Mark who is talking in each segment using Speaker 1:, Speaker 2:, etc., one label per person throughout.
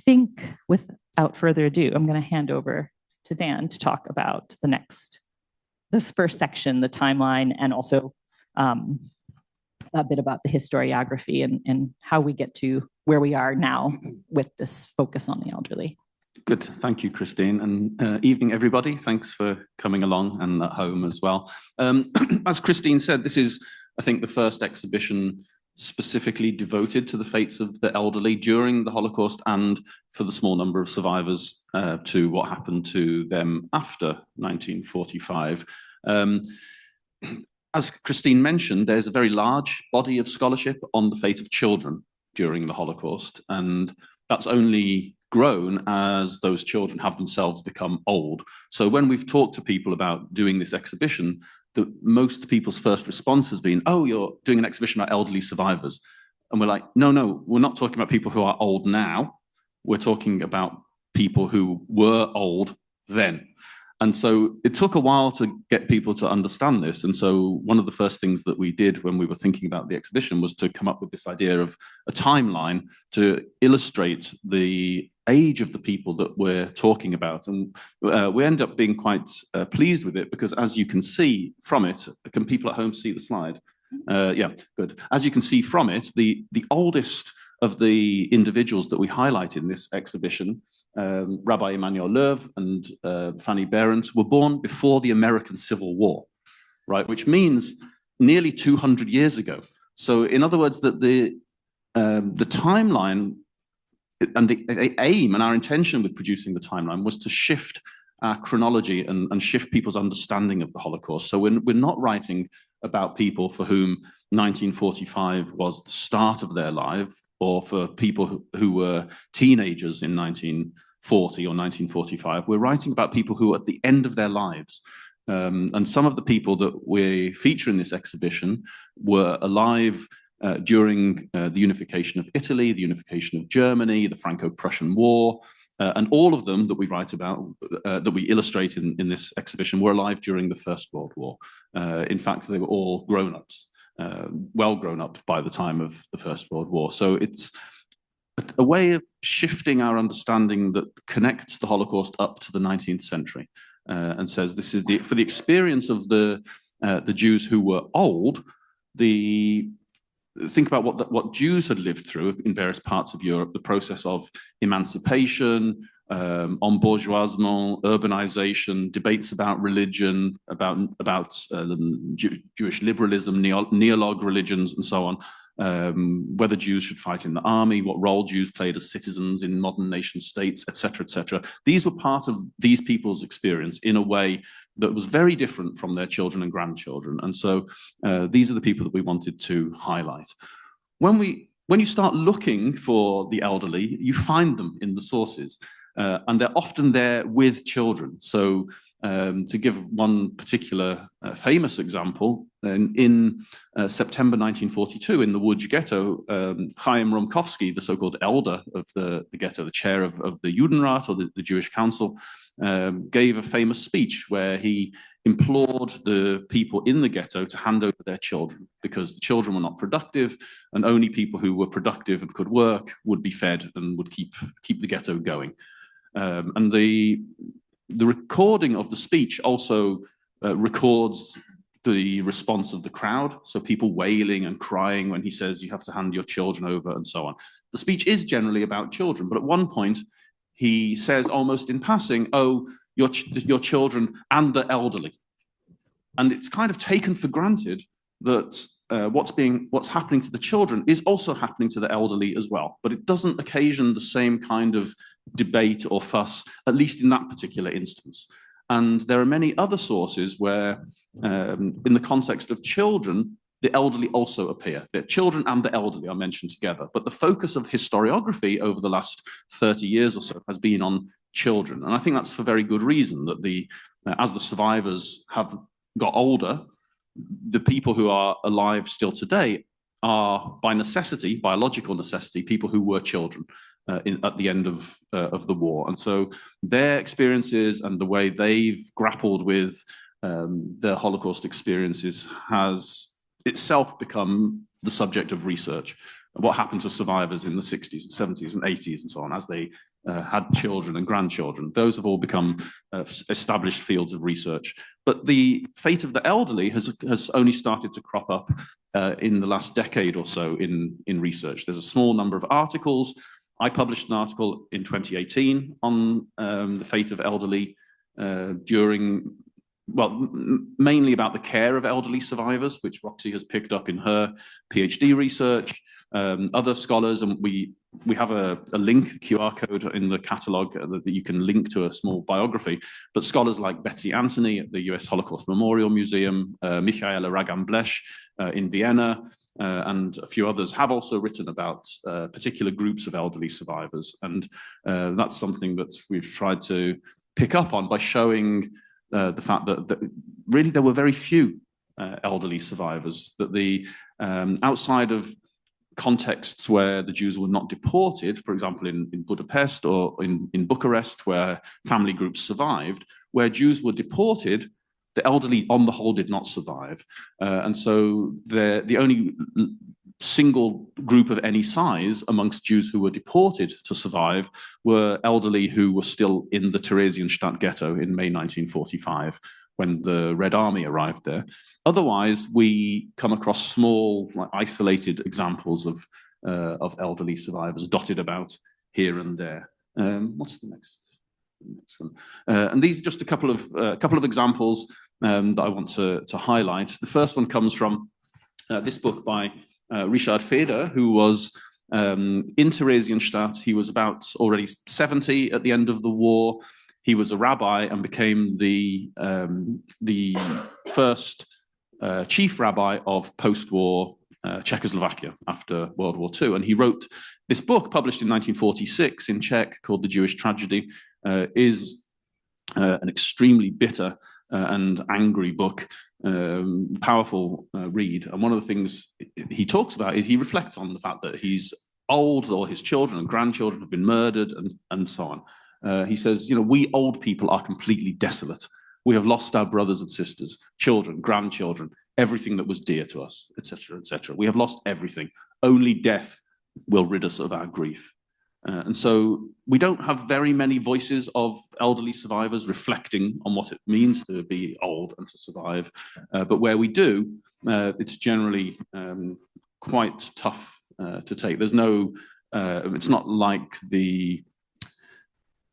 Speaker 1: think without further ado, I'm going to hand over to Dan to talk about this first section, the timeline, and also a bit about the historiography and how we get to where we are now with this focus on the elderly.
Speaker 2: Good. Thank you, Christine. And evening, everybody. Thanks for coming along and at home as well. As Christine said, this is, I think, the first exhibition specifically devoted to the fates of the elderly during the Holocaust and for the small number of survivors to what happened to them after 1945. As Christine mentioned, there's a very large body of scholarship on the fate of children during the Holocaust, and that's only grown as those children have themselves become old. So when we've talked to people about doing this exhibition, most people's first response has been, oh, you're doing an exhibition about elderly survivors. And we're like, no, we're not talking about people who are old now. We're talking about people who were old then. And so it took a while to get people to understand this. And so one of the first things that we did when we were thinking about the exhibition was to come up with this idea of a timeline to illustrate the age of the people that we're talking about. And we end up being quite pleased with it, because as you can see from it, can people at home see the slide? Yeah, good. As you can see from it, the oldest of the individuals that we highlight in this exhibition, Rabbi Emanuel Löw and Fanny Behrens, were born before the American Civil War, right? Which means nearly 200 years ago. So in other words, that the timeline and the aim and our intention with producing the timeline was to shift our chronology and shift people's understanding of the Holocaust. So we're not writing about people for whom 1945 was the start of their life, or for people who were teenagers in 1940 or 1945. We're writing about people who are at the end of their lives. And some of the people that we feature in this exhibition were alive during the unification of Italy, the unification of Germany, the Franco-Prussian War, and all of them that we write about, that we illustrate in this exhibition, were alive during the First World War. In fact, they were all grown-ups. Well grown up by the time of the First World War. So it's a way of shifting our understanding that connects the Holocaust up to the 19th century and says this is for the experience of the Jews who were old. Think about what Jews had lived through in various parts of Europe, the process of emancipation, embourgeoisement, urbanization, debates about religion, about Jewish liberalism, neolog religions, and so on, whether Jews should fight in the army, what role Jews played as citizens in modern nation states, etc., etc. These were part of these people's experience in a way that was very different from their children and grandchildren. And so these are the people that we wanted to highlight. When you start looking for the elderly, you find them in the sources. And they're often there with children. So to give one particular famous example, in September 1942, in the Łódź ghetto, Chaim Romkowski, the so-called elder of the ghetto, the chair of the Judenrat, or the Jewish Council, gave a famous speech where he implored the people in the ghetto to hand over their children, because the children were not productive, and only people who were productive and could work would be fed and would keep the ghetto going. And the recording of the speech also records the response of the crowd, so people wailing and crying when he says you have to hand your children over and so on. The speech is generally about children, but at one point he says almost in passing, oh, your children and the elderly. And it's kind of taken for granted that what's happening to the children is also happening to the elderly as well, but it doesn't occasion the same kind of debate or fuss, at least in that particular instance. And there are many other sources where, in the context of children, the elderly also appear. The children and the elderly are mentioned together, but the focus of historiography over the last 30 years or so has been on children. And I think that's for very good reason, that as the survivors have got older, the people who are alive still today are, by necessity, biological necessity, people who were children at the end of the war. And so their experiences and the way they've grappled with their Holocaust experiences has itself become the subject of research what happened to survivors in the 60s and 70s and 80s and so on as they had children and grandchildren. Those have all become established fields of research. But the fate of the elderly has only started to crop up in the last decade or so in research. There's a small number of articles. I published an article in 2018 on the fate of elderly mainly about the care of elderly survivors, which Roxy has picked up in her PhD research. Other scholars, and we have a link, QR code in the catalogue that you can link to a small biography, but scholars like Betsy Anthony at the US Holocaust Memorial Museum, Michaela Ragam-Blesch in Vienna, and a few others have also written about particular groups of elderly survivors. And that's something that we've tried to pick up on by showing the fact that really there were very few elderly survivors, that the outside of contexts where the Jews were not deported, for example, in Budapest or in Bucharest, where family groups survived, where Jews were deported, the elderly on the whole did not survive. And so the only single group of any size amongst Jews who were deported to survive were elderly who were still in the Theresienstadt ghetto in May 1945, when the Red Army arrived there. Otherwise, we come across small, isolated examples of elderly survivors dotted about here and there. What's the next one? And these are just a couple of examples that I want to highlight. The first one comes from this book by Richard Feder, who was in Theresienstadt. He was about already 70 at the end of the war. He was a rabbi and became the first chief rabbi of post-war Czechoslovakia after World War II. And he wrote this book, published in 1946 in Czech, called The Jewish Tragedy. Is an extremely bitter and angry book, powerful read. And one of the things he talks about is he reflects on the fact that he's old, or his children and grandchildren have been murdered, and so on. He says, we old people are completely desolate. We have lost our brothers and sisters, children, grandchildren, everything that was dear to us, etc., etc. We have lost everything. Only death will rid us of our grief. And so we don't have very many voices of elderly survivors reflecting on what it means to be old and to survive. But where we do, it's generally quite tough to take. There's no, it's not like the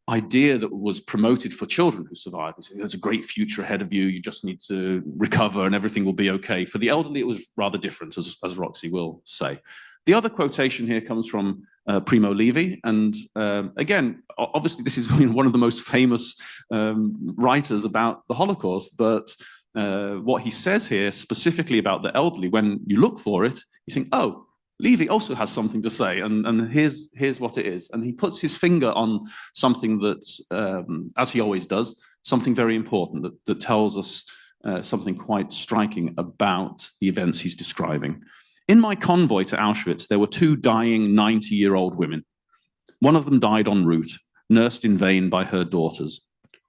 Speaker 2: idea that was promoted for children who survive. There's a great future ahead of you. You just need to recover and everything will be okay. For the elderly, it was rather different, as Roxy will say. The other quotation here comes from Primo Levi. And again, obviously, this is one of the most famous writers about the Holocaust. But what he says here specifically about the elderly, when you look for it, you think, oh, Levy also has something to say, and here's what it is. And he puts his finger on something that, as he always does, something very important that tells us something quite striking about the events he's describing. In my convoy to Auschwitz, there were two dying 90-year-old women. One of them died en route, nursed in vain by her daughters.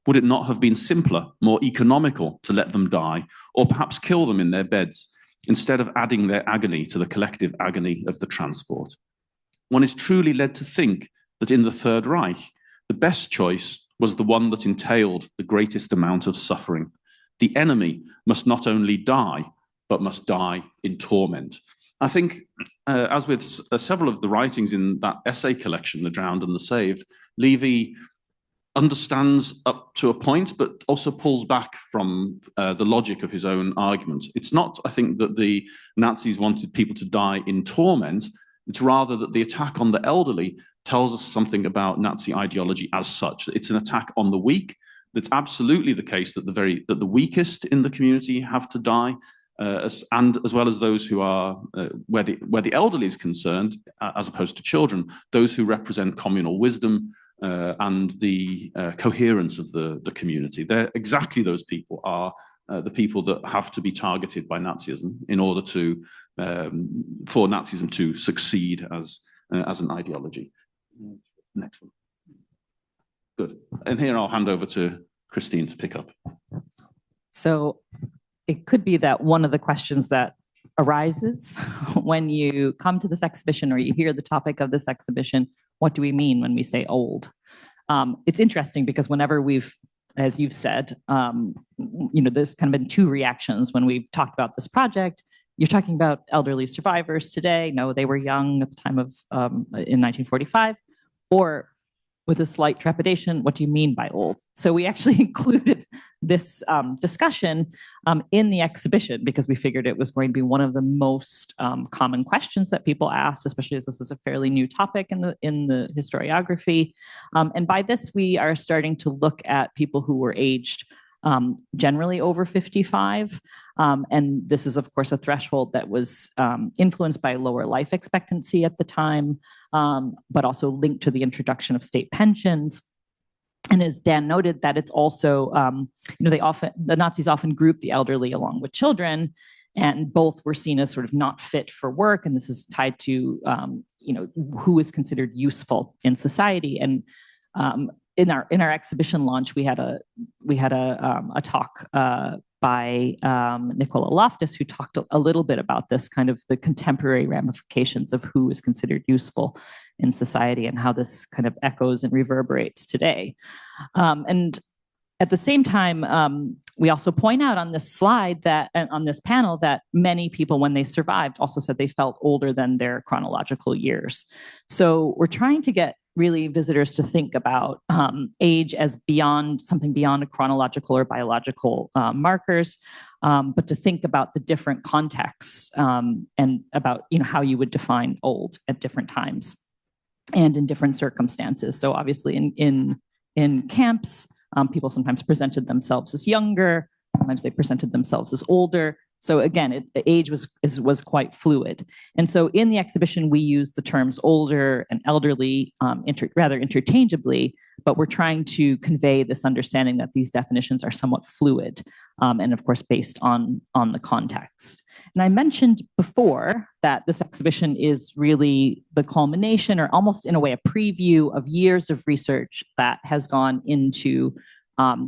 Speaker 2: Would it not have been simpler, more economical to let them die, or perhaps kill them in their beds, instead of adding their agony to the collective agony of the transport? One is truly led to think that in the Third Reich, the best choice was the one that entailed the greatest amount of suffering. The enemy must not only die, but must die in torment. I think, as with several of the writings in that essay collection, The Drowned and the Saved, Levy understands up to a point, but also pulls back from the logic of his own argument. It's not, I think, that the Nazis wanted people to die in torment. It's rather that the attack on the elderly tells us something about Nazi ideology as such. It's an attack on the weak. It's absolutely the case that the weakest in the community have to die, as well as those who are where the elderly is concerned, as opposed to children, those who represent communal wisdom and the coherence of the community. They're exactly those people are the people that have to be targeted by Nazism in order to for Nazism to succeed as an ideology. Next one. Good. And here I'll hand over to Christine to pick up.
Speaker 1: So it could be that one of the questions that arises when you come to this exhibition or you hear the topic of this exhibition. What do we mean when we say old? It's interesting because whenever we've, as you've said, there's kind of been two reactions when we've talked about this project. You're talking about elderly survivors today. No, they were young at the time of in 1945, or with a slight trepidation, what do you mean by old? So we actually included this discussion in the exhibition because we figured it was going to be one of the most common questions that people ask, especially as this is a fairly new topic in the historiography. And by this, we are starting to look at people who were aged generally over 55. And this is, of course, a threshold that was influenced by lower life expectancy at the time, but also linked to the introduction of state pensions. And as Dan noted, that it's also, the Nazis often grouped the elderly along with children, and both were seen as sort of not fit for work. And this is tied to, who is considered useful in society. And in our exhibition launch, we had a talk by Nicola Loftus, who talked a little bit about this kind of the contemporary ramifications of who is considered useful in society and how this kind of echoes and reverberates today. And at the same time, we also point out on this slide that, on this panel, that many people, when they survived, also said they felt older than their chronological years. So we're trying to get really visitors to think about age as something beyond a chronological or biological markers, but to think about the different contexts and about how you would define old at different times and in different circumstances. So obviously in camps, people sometimes presented themselves as younger, sometimes they presented themselves as older. So again, age was quite fluid. And so in the exhibition, we use the terms older and elderly rather interchangeably, but we're trying to convey this understanding that these definitions are somewhat fluid and of course based on the context. And I mentioned before that this exhibition is really the culmination, or almost in a way a preview, of years of research that has gone into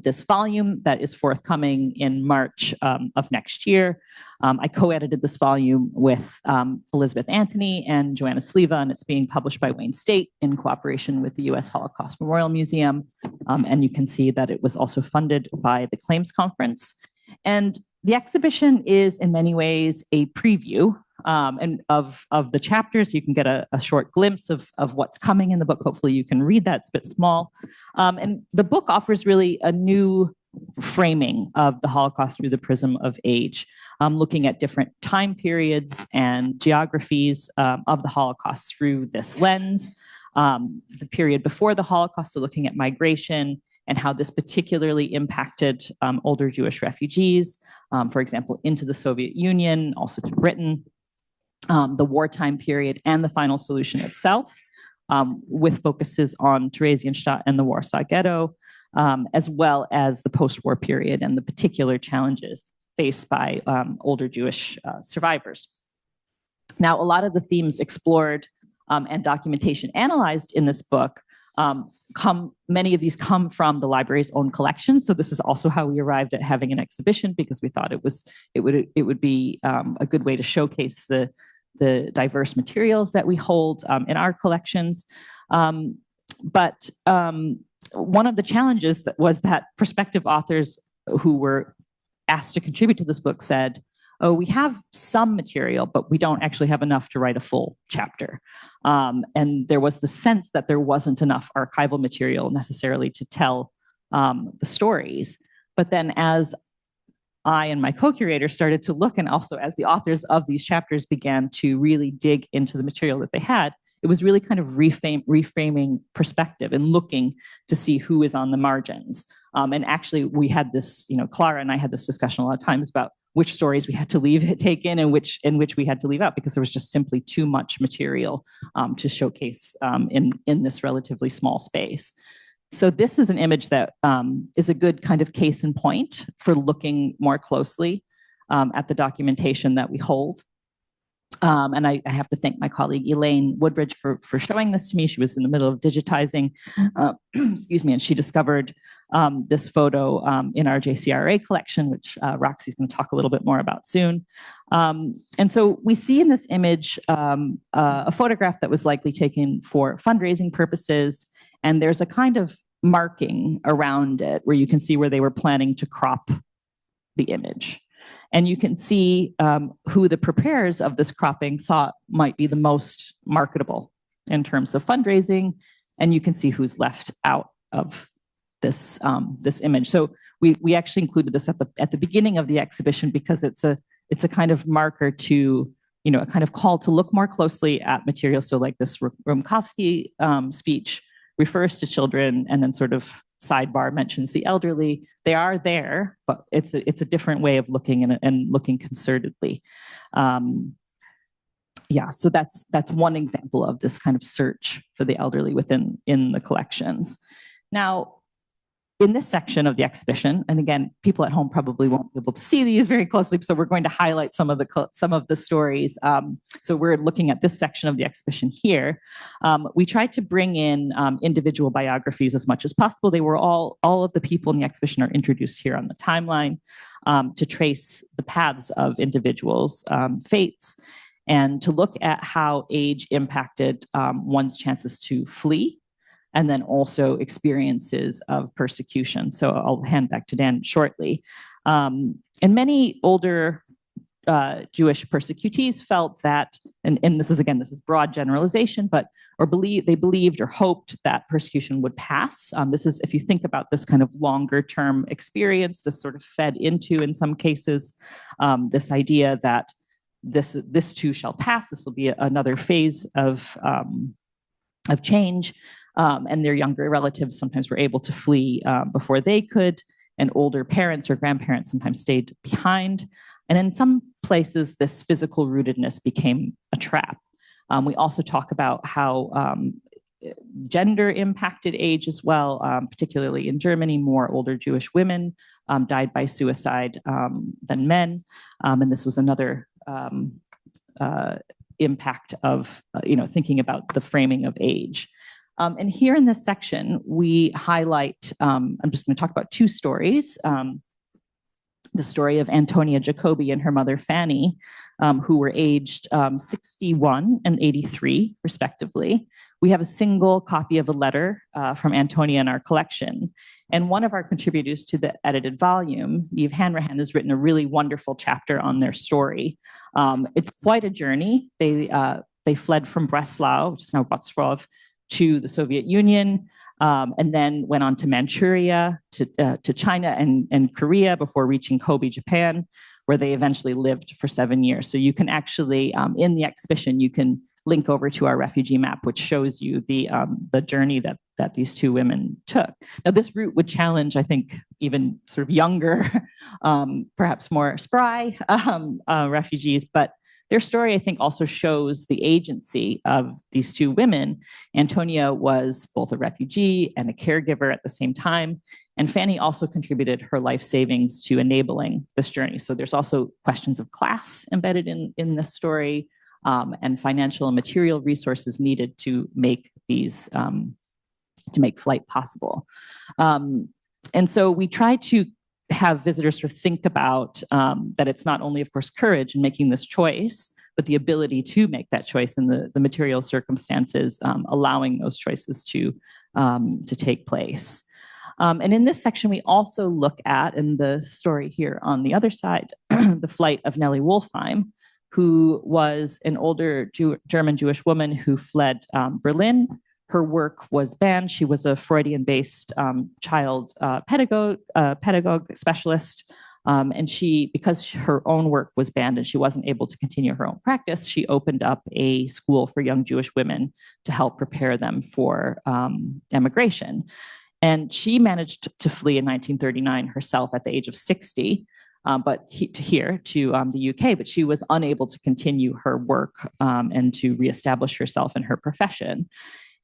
Speaker 1: this volume that is forthcoming in March of next year. I co-edited this volume with Elizabeth Anthony and Joanna Sleva, and it's being published by Wayne State in cooperation with the U.S. Holocaust Memorial Museum. And you can see that it was also funded by the Claims Conference. And the exhibition is in many ways a preview and of the chapters. You can get a short glimpse of what's coming in the book. Hopefully you can read that. It's a bit small. And the book offers really a new framing of the Holocaust through the prism of age, looking at different time periods and geographies of the Holocaust through this lens. The period before the Holocaust, so looking at migration and how this particularly impacted older Jewish refugees, for example, into the Soviet Union, also to Britain. The wartime period and the final solution itself, with focuses on Theresienstadt and the Warsaw Ghetto, as well as the post-war period and the particular challenges faced by older Jewish survivors. Now, a lot of the themes explored and documentation analyzed in this book many of these come from the library's own collection. So this is also how we arrived at having an exhibition, because we thought it would be a good way to showcase the diverse materials that we hold in our collections. But one of the challenges was that prospective authors who were asked to contribute to this book said, oh, we have some material, but we don't actually have enough to write a full chapter. And there was the sense that there wasn't enough archival material necessarily to tell the stories. But then as I and my co-curator started to look, and also as the authors of these chapters began to really dig into the material that they had, it was really kind of reframing perspective and looking to see who is on the margins. And actually, we had this, Clara and I had this discussion a lot of times about which stories we had to take in and which we had to leave out, because there was just simply too much material to showcase in this relatively small space. So this is an image that is a good kind of case in point for looking more closely at the documentation that we hold. And I have to thank my colleague Elaine Woodbridge for showing this to me. She was in the middle of digitizing, excuse me, and she discovered this photo in our JCRA collection, which Roxy's going to talk a little bit more about soon. And so we see in this image a photograph that was likely taken for fundraising purposes, and there's a kind of marking around it where you can see where they were planning to crop the image. And you can see who the preparers of this cropping thought might be the most marketable in terms of fundraising, and you can see who's left out of this this image. So we actually included this at the beginning of the exhibition because it's a kind of marker to, you know, a kind of call to look more closely at materials. So like this Rumkowski speech refers to children and then sort of sidebar mentions the elderly. They are there, but it's a different way of looking and looking concertedly. Yeah, so that's one example of this kind of search for the elderly in the collections. Now, in this section of the exhibition, and again, people at home probably won't be able to see these very closely, so we're going to highlight some of the stories. So we're looking at this section of the exhibition here. We tried to bring in individual biographies as much as possible. They were all of the people in the exhibition are introduced here on the timeline to trace the paths of individuals' fates and to look at how age impacted one's chances to flee, and then also experiences of persecution. So I'll hand back to Dan shortly. And many older Jewish persecutees felt that, and this is broad generalization, but they believed or hoped that persecution would pass. This is, if you think about this kind of longer term experience, this sort of fed into, in some cases, this idea that this too shall pass. This will be another phase of change. And their younger relatives sometimes were able to flee before they could, and older parents or grandparents sometimes stayed behind. And in some places, this physical rootedness became a trap. We also talk about how gender impacted age as well, particularly in Germany. More older Jewish women died by suicide than men. And this was another impact of thinking about the framing of age. And here in this section, we highlight, I'm just going to talk about two stories. The story of Antonia Jacobi and her mother Fanny, who were aged 61 and 83, respectively. We have a single copy of a letter from Antonia in our collection. And one of our contributors to the edited volume, Yves Hanrahan, has written a really wonderful chapter on their story. It's quite a journey. They fled from Breslau, which is now Wrocław, to the Soviet Union, and then went on to Manchuria, to China and Korea before reaching Kobe, Japan, where they eventually lived for 7 years. So you can actually, in the exhibition, you can link over to our refugee map, which shows you the journey that these two women took. Now, this route would challenge, I think, even sort of younger, perhaps more spry refugees, but their story, I think, also shows the agency of these two women. Antonia was both a refugee and a caregiver at the same time. And Fanny also contributed her life savings to enabling this journey. So there's also questions of class embedded in this story, and financial and material resources needed to make these, to make flight possible. And so we try to have visitors sort of think about that it's not only, of course, courage in making this choice, but the ability to make that choice in the material circumstances, allowing those choices to take place. And in this section, we also look at, in the story here on the other side, the flight of Nellie Wolfheim, who was an older German Jewish woman who fled Berlin. Her work was banned. She was a Freudian-based child pedagogue specialist. And because her own work was banned and she wasn't able to continue her own practice, she opened up a school for young Jewish women to help prepare them for emigration. And she managed to flee in 1939 herself at the age of 60, to the UK, but she was unable to continue her work and to reestablish herself in her profession.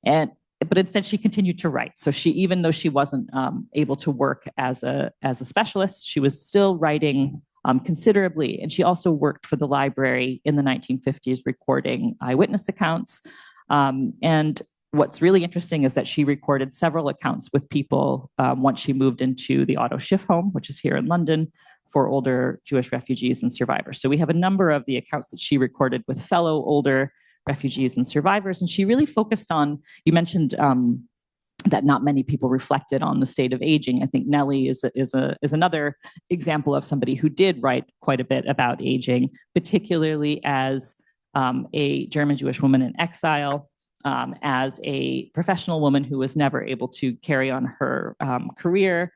Speaker 1: But instead, she continued to write. So even though she wasn't able to work as a specialist, she was still writing considerably. And she also worked for the library in the 1950s, recording eyewitness accounts. And what's really interesting is that she recorded several accounts with people once she moved into the Otto Schiff home, which is here in London, for older Jewish refugees and survivors. So we have a number of the accounts that she recorded with fellow older refugees and survivors. And she really focused on, you mentioned that not many people reflected on the state of aging. I think Nellie is another example of somebody who did write quite a bit about aging, particularly as a German Jewish woman in exile, as a professional woman who was never able to carry on her career.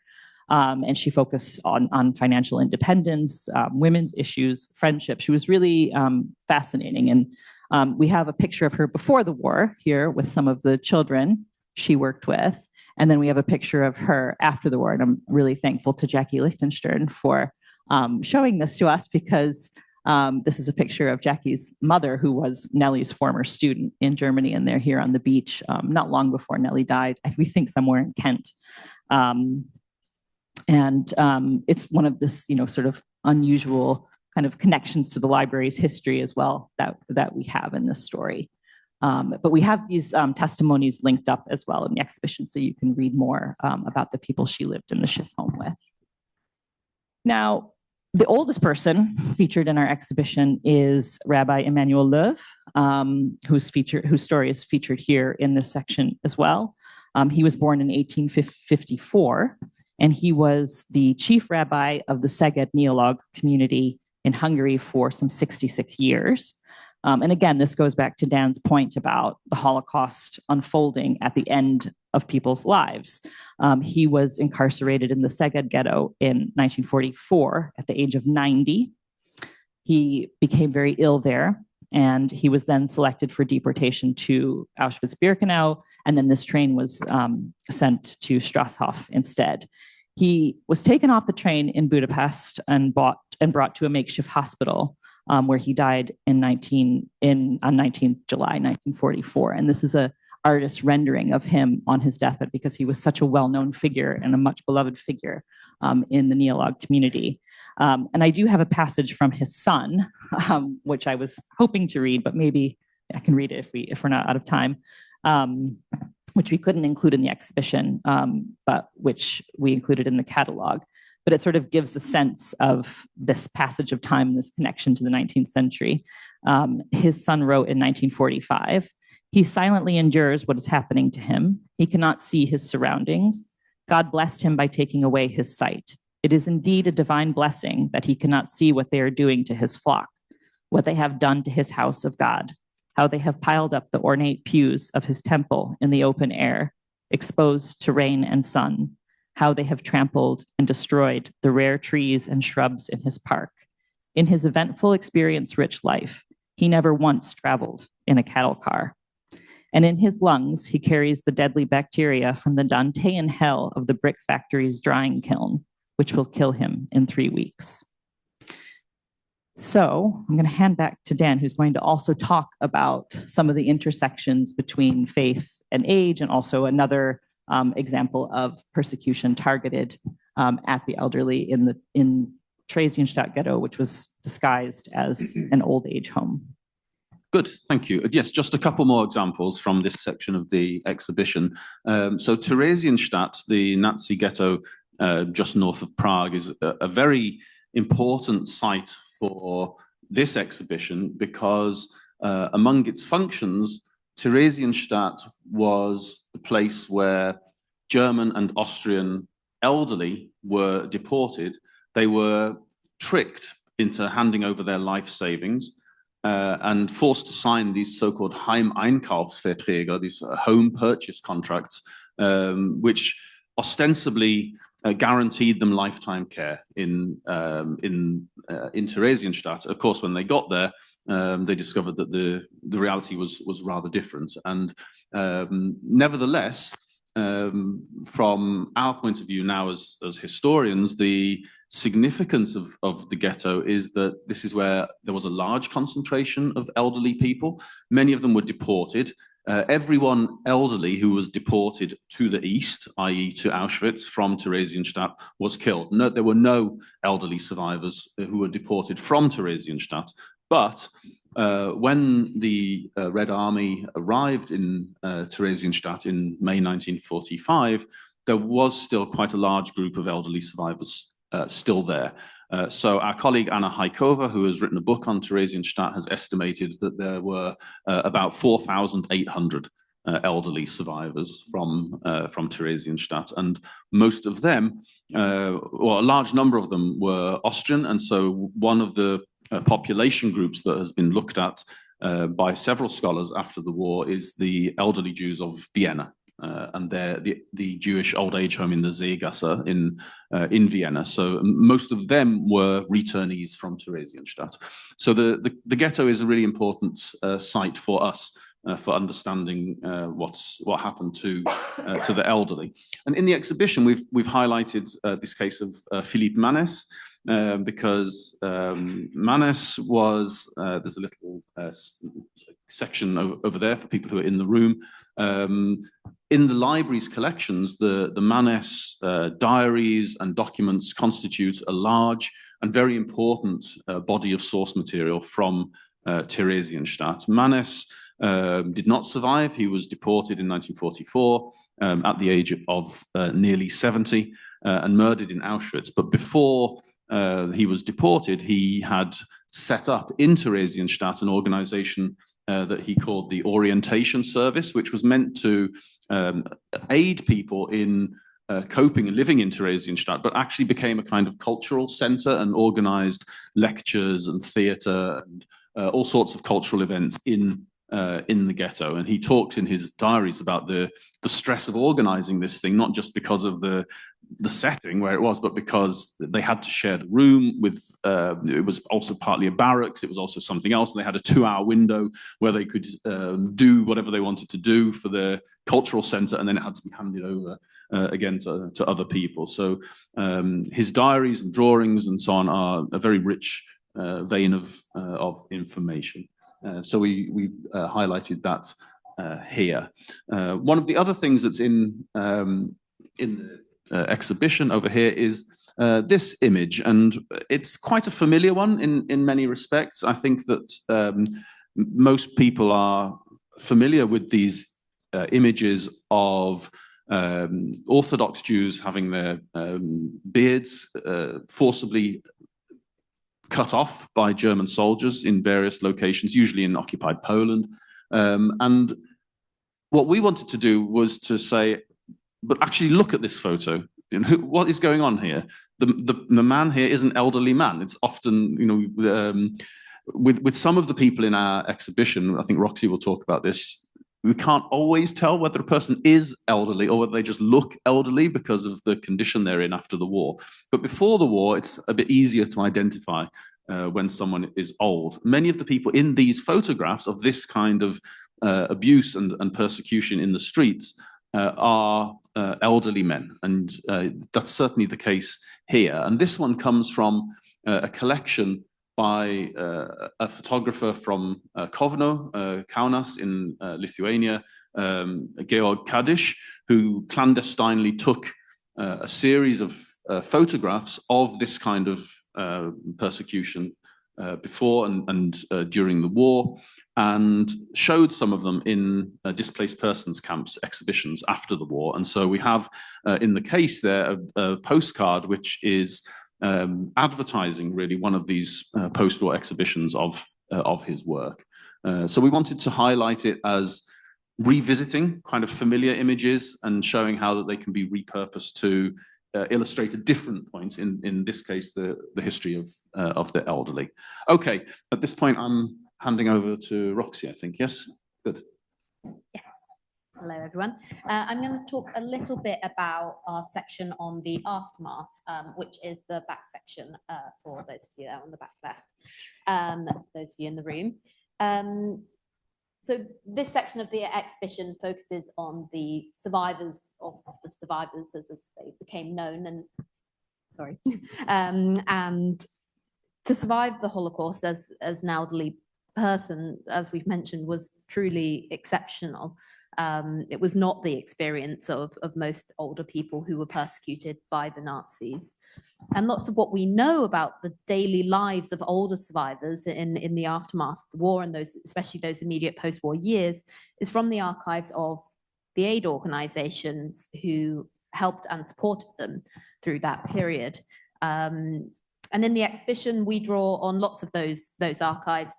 Speaker 1: And she focused on financial independence, women's issues, friendship. She was really fascinating. And we have a picture of her before the war here with some of the children she worked with. And then we have a picture of her after the war. And I'm really thankful to Jackie Lichtenstern for showing this to us, because this is a picture of Jackie's mother, who was Nellie's former student in Germany. And they're here on the beach not long before Nellie died, we think somewhere in Kent. And it's one of this, sort of unusual kind of connections to the library's history as well that we have in this story. But we have these testimonies linked up as well in the exhibition, so you can read more about the people she lived in the Schiff home with. Now, the oldest person featured in our exhibition is Rabbi Emmanuel Löw, whose story is featured here in this section as well. He was born in 1854, and he was the chief rabbi of the Szeged Neolog community in Hungary for some 66 years. And again, this goes back to Dan's point about the Holocaust unfolding at the end of people's lives. He was incarcerated in the Szeged ghetto in 1944 at the age of 90. He became very ill there, and he was then selected for deportation to Auschwitz-Birkenau, and then this train was sent to Strasshof instead. He was taken off the train in Budapest and brought to a makeshift hospital, where he died on 19th July 1944. And this is an artist's rendering of him on his deathbed, because he was such a well-known figure and a much beloved figure in the Neolog community. And I do have a passage from his son, which I was hoping to read, but maybe I can read it if we're not out of time, which we couldn't include in the exhibition, but which we included in the catalog. But it sort of gives a sense of this passage of time, this connection to the 19th century. His son wrote in 1945, "He silently endures what is happening to him. He cannot see his surroundings. God blessed him by taking away his sight. It is indeed a divine blessing that he cannot see what they are doing to his flock, what they have done to his house of God, how they have piled up the ornate pews of his temple in the open air, exposed to rain and sun, how they have trampled and destroyed the rare trees and shrubs in his park. In his eventful experience-rich life, he never once traveled in a cattle car. And in his lungs, he carries the deadly bacteria from the Dantean hell of the brick factory's drying kiln, which will kill him in 3 weeks." So I'm going to hand back to Dan, who's going to also talk about some of the intersections between faith and age, and also another example of persecution targeted at the elderly in Theresienstadt ghetto, which was disguised as an old age home.
Speaker 2: Good, thank you. Yes, just a couple more examples from this section of the exhibition. So Theresienstadt, the Nazi ghetto just north of Prague, is a very important site for this exhibition, because among its functions, Theresienstadt was the place where German and Austrian elderly were deported. They were tricked into handing over their life savings and forced to sign these so-called Heimeinkaufsverträge, these home purchase contracts, which ostensibly guaranteed them lifetime care in Theresienstadt. Of course, when they got there, they discovered that the reality was rather different. And nevertheless, from our point of view now as historians, the significance of the ghetto is that this is where there was a large concentration of elderly people. Many of them were deported. everyone elderly who was deported to the east, i.e. to Auschwitz from Theresienstadt, was killed. No, there were no elderly survivors who were deported from Theresienstadt. But when the Red Army arrived in Theresienstadt in May 1945, there was still quite a large group of elderly survivors still there. So our colleague Anna Haikova, who has written a book on Theresienstadt, has estimated that there were about 4,800 elderly survivors from Theresienstadt, and most of them, well, a large number of them were Austrian, and so one of the population groups that has been looked at by several scholars after the war is the elderly Jews of Vienna. And they're the Jewish old age home in the Seegasse in Vienna. So most of them were returnees from Theresienstadt. So the ghetto is a really important site for us for understanding what happened to the elderly. And in the exhibition, we've highlighted this case of Philippe Manès. Because Manès was, there's a little section over there for people who are in the room. In the library's collections, the Manès diaries and documents constitute a large and very important body of source material from Theresienstadt. Manès did not survive. He was deported in 1944 at the age of nearly 70 and murdered in Auschwitz. But before he was deported, he had set up in Theresienstadt an organization that he called the Orientation Service, which was meant to aid people in coping and living in Theresienstadt, but actually became a kind of cultural center and organized lectures and theater and all sorts of cultural events in the ghetto. And he talks in his diaries about the stress of organizing this thing, not just because of the setting where it was, but because they had to share the room with, it was also partly a barracks, it was also something else, and they had a 2-hour window where they could do whatever they wanted to do for the cultural center, and then it had to be handed over again to other people. So his diaries and drawings and so on are a very rich vein of information. So we highlighted that here. One of the other things that's in the exhibition over here is this image, and it's quite a familiar one in many respects. I think that most people are familiar with these images of Orthodox Jews having their beards forcibly cut off by German soldiers in various locations, usually in occupied Poland. And what we wanted to do was to say, but actually look at this photo. What is going on here? The man here is an elderly man. It's often, with some of the people in our exhibition, I think Roxy will talk about this, we can't always tell whether a person is elderly or whether they just look elderly because of the condition they're in after the war. But before the war, it's a bit easier to identify when someone is old. Many of the people in these photographs of this kind of abuse and persecution in the streets are elderly men, and that's certainly the case here. And this one comes from a collection by a photographer from Kovno, Kaunas in Lithuania, Georg Kadish, who clandestinely took a series of photographs of this kind of persecution before and during the war, and showed some of them in displaced persons camps exhibitions after the war. And so we have in the case there a postcard which is advertising really one of these post-war exhibitions of his work. So we wanted to highlight it as revisiting kind of familiar images and showing how that they can be repurposed to illustrate a different point, in this case the history of the elderly. Okay, at this point I'm handing over to Roxy, I think. Yes, good.
Speaker 3: Yes. Hello, everyone. I'm going to talk a little bit about our section on the aftermath, which is the back section for those of you there on the back left, for those of you in the room. So this section of the exhibition focuses on the survivors of the survivors as they became known, and and to survive the Holocaust as an elderly person, as we've mentioned, was truly exceptional. It was not the experience of most older people who were persecuted by the Nazis. And lots of what we know about the daily lives of older survivors in the aftermath of the war, and those, especially those immediate post-war years, is from the archives of the aid organizations who helped and supported them through that period. And in the exhibition, we draw on lots of those archives,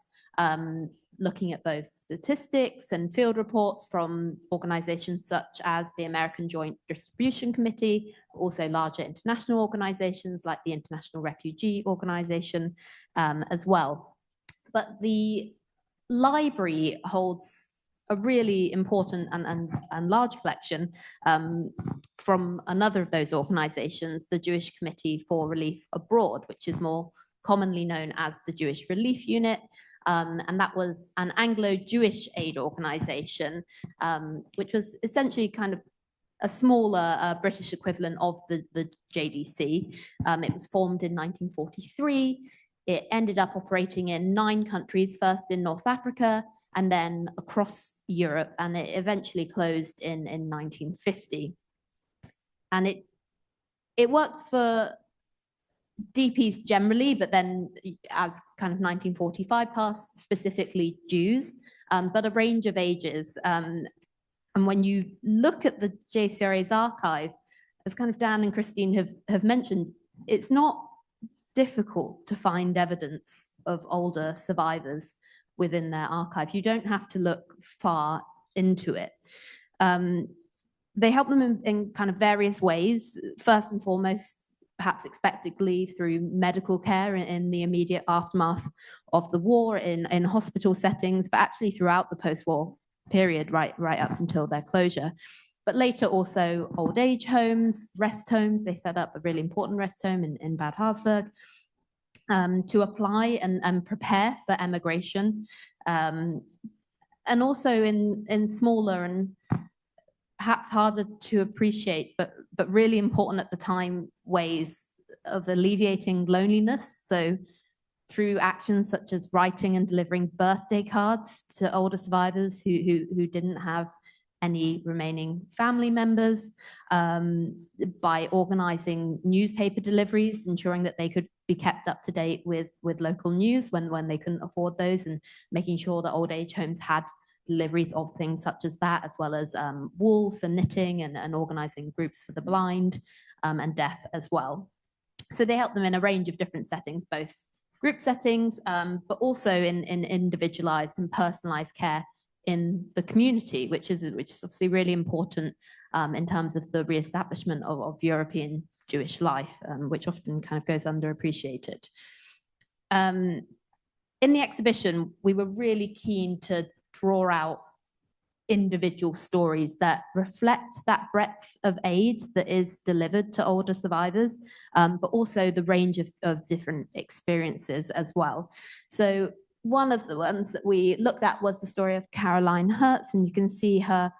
Speaker 3: looking at both statistics and field reports from organizations such as the American Joint Distribution Committee, also larger international organizations like the International Refugee Organization as well. But the library holds a really important and large collection from another of those organizations, the Jewish Committee for Relief Abroad, which is more commonly known as the Jewish Relief Unit. And that was an Anglo-Jewish aid organization, which was essentially kind of a smaller British equivalent of the JDC. It was formed in 1943. It ended up operating in 9 countries, first in North Africa and then across Europe, and it eventually closed in 1950. And it worked for DPs generally, but then as kind of 1945 passed, specifically Jews, but a range of ages. And when you look at the JCRA's archive, as kind of Dan and Christine have mentioned, it's not difficult to find evidence of older survivors within their archive. You don't have to look far into it. They help them in kind of various ways. First and foremost, perhaps expectedly, through medical care in the immediate aftermath of the war, in hospital settings, but actually throughout the post-war period, right up until their closure. But later also old age homes, rest homes. They set up a really important rest home in Bad Harzburg to apply and prepare for emigration. And also in smaller and perhaps harder to appreciate, but really important at the time, ways of alleviating loneliness. So through actions such as writing and delivering birthday cards to older survivors who didn't have any remaining family members, by organizing newspaper deliveries, ensuring that they could be kept up to date with local news when they couldn't afford those, and making sure that old age homes had deliveries of things such as that, as well as wool for knitting and organizing groups for the blind and deaf as well. So they help them in a range of different settings, both group settings, but also in individualized and personalized care in the community, which is obviously really important in terms of the reestablishment of European Jewish life, which often kind of goes underappreciated. In the exhibition, we were really keen to draw out individual stories that reflect that breadth of aid that is delivered to older survivors, but also the range of different experiences as well. So one of the ones that we looked at was the story of Caroline Hertz, and you can see her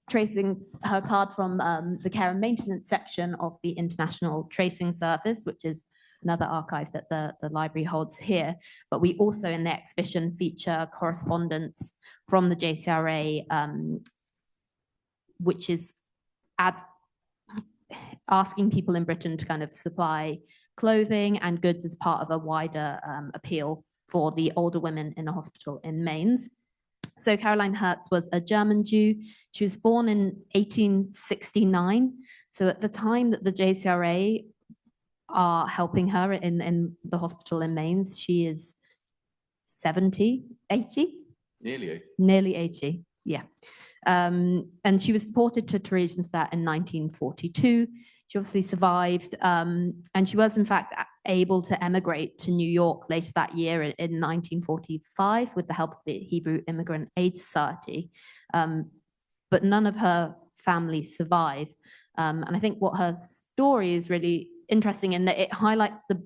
Speaker 3: tracing her card from the care and maintenance section of the International Tracing Service, which is another archive that the library holds here. But we also in the exhibition feature correspondence from the JCRA, which is asking people in Britain to kind of supply clothing and goods as part of a wider appeal for the older women in a hospital in Mainz. So Caroline Hertz was a German Jew. She was born in 1869. So at the time that the JCRA are helping her in the hospital in Mainz, she is 70, 80? Nearly 80. Nearly 80, yeah. And she was deported to Theresienstadt in 1942. She obviously survived, and she was in fact able to emigrate to New York later that year in 1945 with the help of the Hebrew Immigrant Aid Society. But none of her family survived. And I think what her story is really interesting in that it highlights the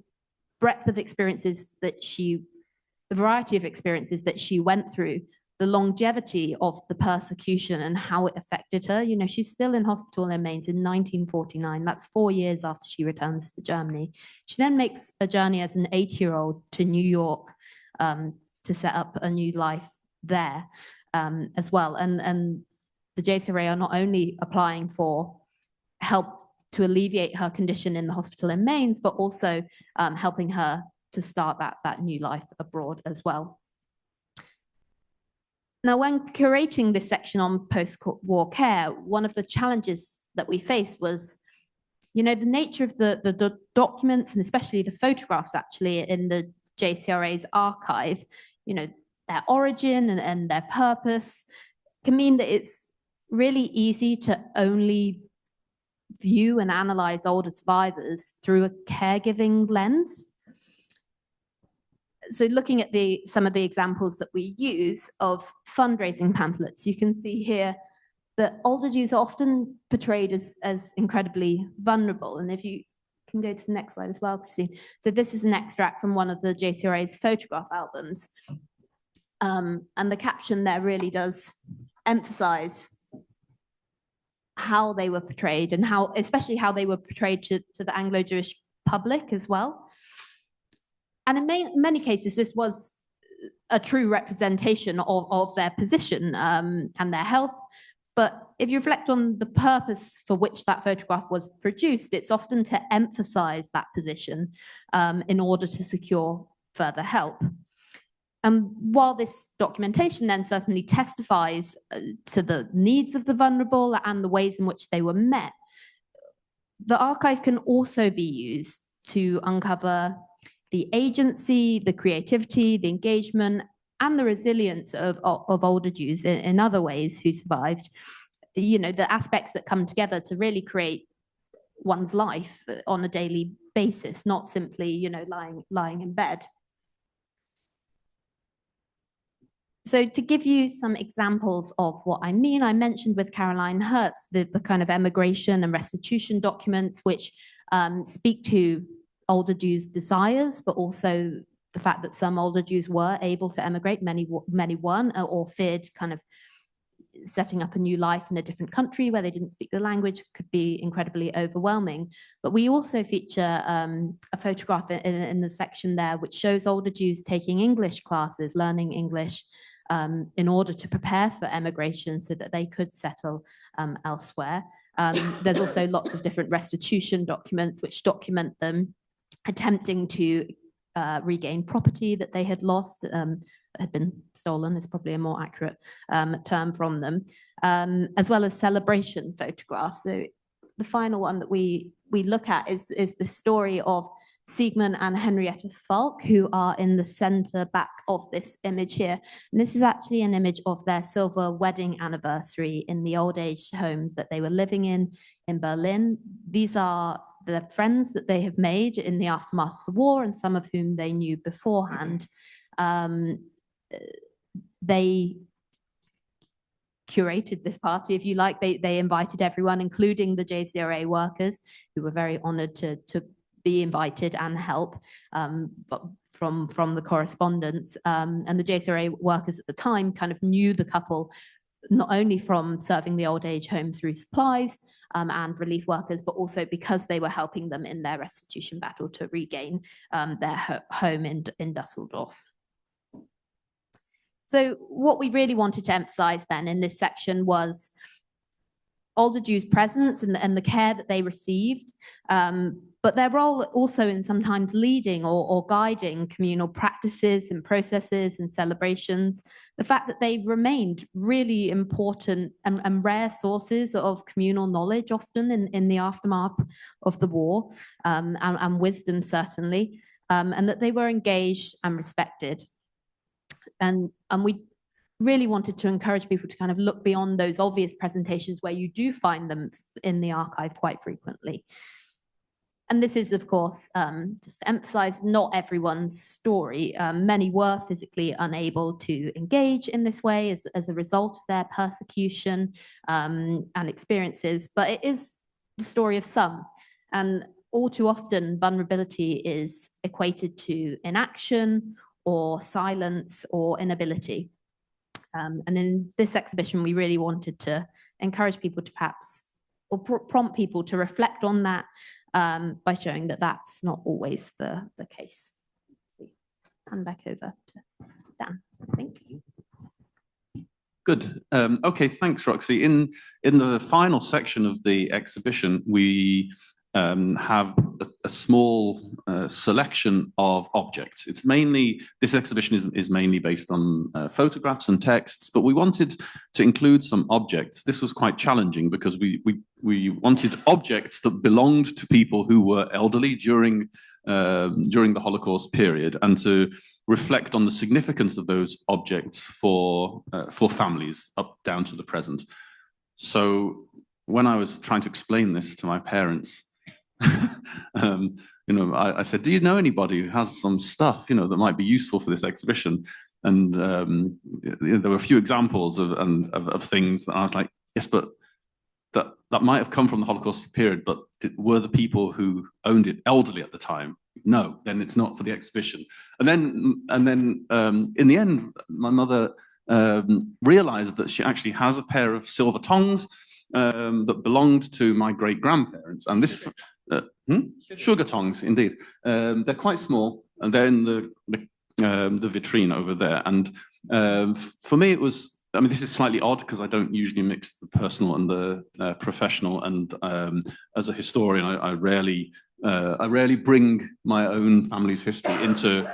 Speaker 3: breadth of experiences that the variety of experiences that she went through, the longevity of the persecution and how it affected her. You know, she's still in hospital in Mainz in 1949. That's 4 years after she returns to Germany. She then makes a journey as an 8-year-old to New York to set up a new life there as well. And the JCRA are not only applying for help to alleviate her condition in the hospital in Mainz, but also helping her to start that new life abroad as well. Now, when curating this section on post-war care, one of the challenges that we faced was, the nature of the documents, and especially the photographs actually in the JCRA's archive, their origin and their purpose can mean that it's really easy to only view and analyze older survivors through a caregiving lens. So looking at some of the examples that we use of fundraising pamphlets, you can see here that older Jews are often portrayed as incredibly vulnerable. And if you can go to the next slide as well, Christine. So this is an extract from one of the JCRA's photograph albums. And the caption there really does emphasize how they were portrayed, and especially how they were portrayed to the Anglo-Jewish public as well. And in many cases, this was a true representation of their position and their health. But if you reflect on the purpose for which that photograph was produced, it's often to emphasize that position in order to secure further help. And while this documentation then certainly testifies to the needs of the vulnerable and the ways in which they were met, the archive can also be used to uncover the agency, the creativity, the engagement, and the resilience of older Jews in other ways who survived, the aspects that come together to really create one's life on a daily basis, not simply, lying in bed. So to give you some examples of what I mean, I mentioned with Caroline Hertz the kind of emigration and restitution documents which speak to older Jews' desires, but also the fact that some older Jews were able to emigrate, many weren't, or feared kind of setting up a new life in a different country where they didn't speak the language could be incredibly overwhelming. But we also feature a photograph in the section there which shows older Jews taking English classes, learning English in order to prepare for emigration so that they could settle elsewhere. There's also lots of different restitution documents which document them attempting to regain property that they had lost, had been stolen is probably a more accurate term from them, as well as celebration photographs. So the final one that we look at is the story of Siegmund and Henrietta Falk, who are in the center back of this image here. And this is actually an image of their silver wedding anniversary in the old age home that they were living in Berlin. These are the friends that they have made in the aftermath of the war, and some of whom they knew beforehand. They curated this party, if you like. They invited everyone, including the JCRA workers, who were very honored to be invited and help but from the correspondence. And the JCRA workers at the time kind of knew the couple, not only from serving the old age home through supplies and relief workers, but also because they were helping them in their restitution battle to regain their home in Dusseldorf. So what we really wanted to emphasize then in this section was older Jews' presence and the care that they received, but their role also in sometimes leading or guiding communal practices and processes and celebrations. The fact that they remained really important and rare sources of communal knowledge, often in the aftermath of the war, and wisdom certainly, and that they were engaged and respected. And we really wanted to encourage people to kind of look beyond those obvious presentations where you do find them in the archive quite frequently. And this is, of course, just to emphasize, not everyone's story. Many were physically unable to engage in this way as a result of their persecution and experiences, but it is the story of some. And all too often, vulnerability is equated to inaction or silence or inability. And in this exhibition, we really wanted to encourage people to perhaps, or prompt people to reflect on that by showing that that's not always the case. Hand back over to Dan, I think.
Speaker 2: Good. Okay, thanks, Roxy. In the final section of the exhibition, we have a small selection of objects. It's mainly, this exhibition is mainly based on photographs and texts, but we wanted to include some objects. This was quite challenging because we wanted objects that belonged to people who were elderly during the Holocaust period, and to reflect on the significance of those objects for families up down to the present. So when I was trying to explain this to my parents, I said, "Do you know anybody who has some stuff, that might be useful for this exhibition?" And there were a few examples of things that I was like, "Yes, but that might have come from the Holocaust period, but were the people who owned it elderly at the time? No, then it's not for the exhibition." And then in the end, my mother realized that she actually has a pair of silver tongs that belonged to my great-grandparents. And this sugar tongs, indeed. They're quite small, and they're in the vitrine over there. And for me, it was, this is slightly odd because I don't usually mix the personal and the professional. And as a historian, I rarely bring my own family's history into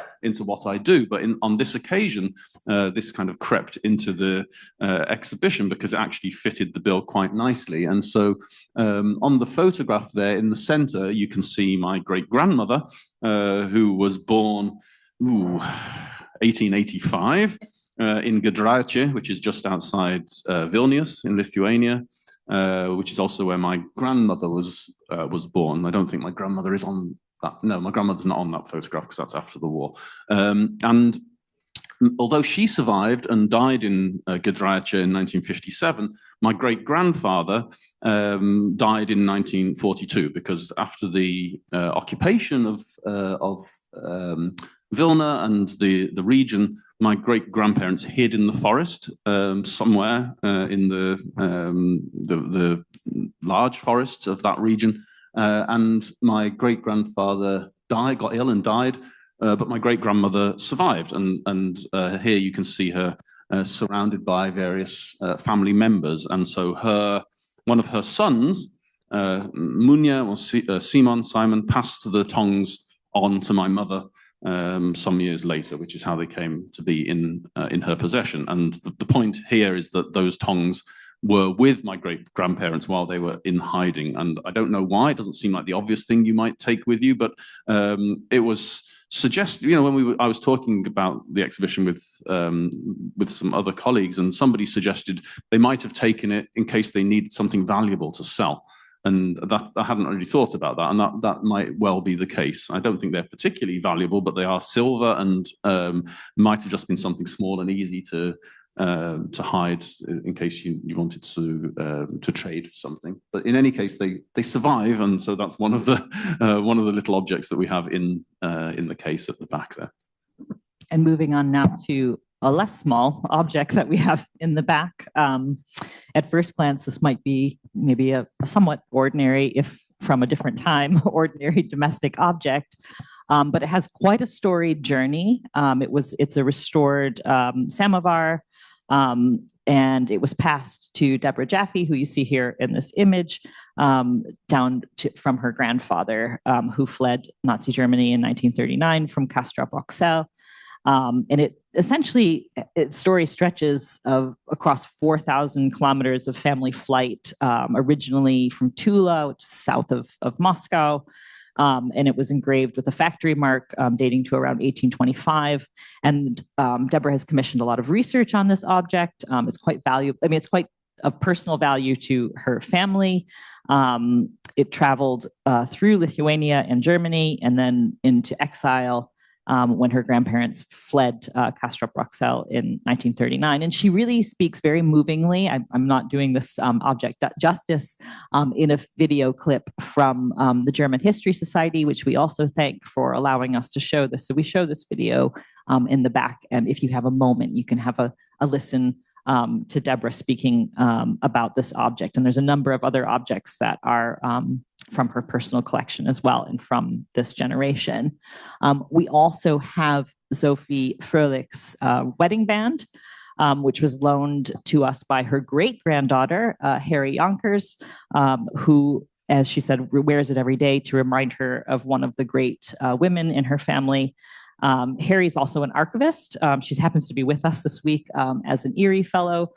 Speaker 2: what I do. But on this occasion, this kind of crept into the exhibition because it actually fitted the bill quite nicely. And so on the photograph there in the center, you can see my great-grandmother, who was born 1885 in Giedraice, which is just outside Vilnius in Lithuania. Which is also where my grandmother was born. I don't think my grandmother is on that. No, my grandmother's not on that photograph because that's after the war. And although she survived and died in Giedraice in 1957, my great-grandfather died in 1942 because after the occupation of Vilna and the region, my great-grandparents hid in the forest somewhere in the large forests of that region. And my great-grandfather got ill and died, but my great-grandmother survived. And here you can see her surrounded by various family members. And so one of her sons, Munya or Simon, passed the tongs on to my mother some years later, which is how they came to be in her possession. And the point here is that those tongs were with my great-grandparents while they were in hiding. And I don't know why. It doesn't seem like the obvious thing you might take with you, but it was suggested, when I was talking about the exhibition with some other colleagues, and somebody suggested they might have taken it in case they needed something valuable to sell. And that I hadn't really thought about that, and that might well be the case. I don't think they're particularly valuable, but they are silver, and might have just been something small and easy to hide in case you wanted to trade for something. But in any case, they survive, and so that's one of the little objects that we have in the case at the back there.
Speaker 1: And moving on now to a less small object that we have in the back. At first glance, this might be maybe a somewhat ordinary, if from a different time, ordinary domestic object, but it has quite a storied journey. It's a restored samovar, and it was passed to Deborah Jaffe, who you see here in this image, from her grandfather, who fled Nazi Germany in 1939 from Castrop-Rauxel. And its story stretches across 4,000 kilometers of family flight, originally from Tula, which is south of Moscow. And it was engraved with a factory mark dating to around 1825. And Deborah has commissioned a lot of research on this object. It's quite valuable. It's quite of personal value to her family. It traveled through Lithuania and Germany and then into exile when her grandparents fled Castrop-Rauxel in 1939. And she really speaks very movingly. I'm not doing this object justice in a video clip from the German History Society, which we also thank for allowing us to show this. So we show this video in the back. And if you have a moment, you can have a listen to Deborah speaking about this object. And there's a number of other objects that are from her personal collection as well, and from this generation. We also have Sophie Fröhlich's wedding band, which was loaned to us by her great-granddaughter, Harry Yonkers, who, as she said, wears it every day to remind her of one of the great women in her family. Harry's also an archivist. She happens to be with us this week as an Erie Fellow.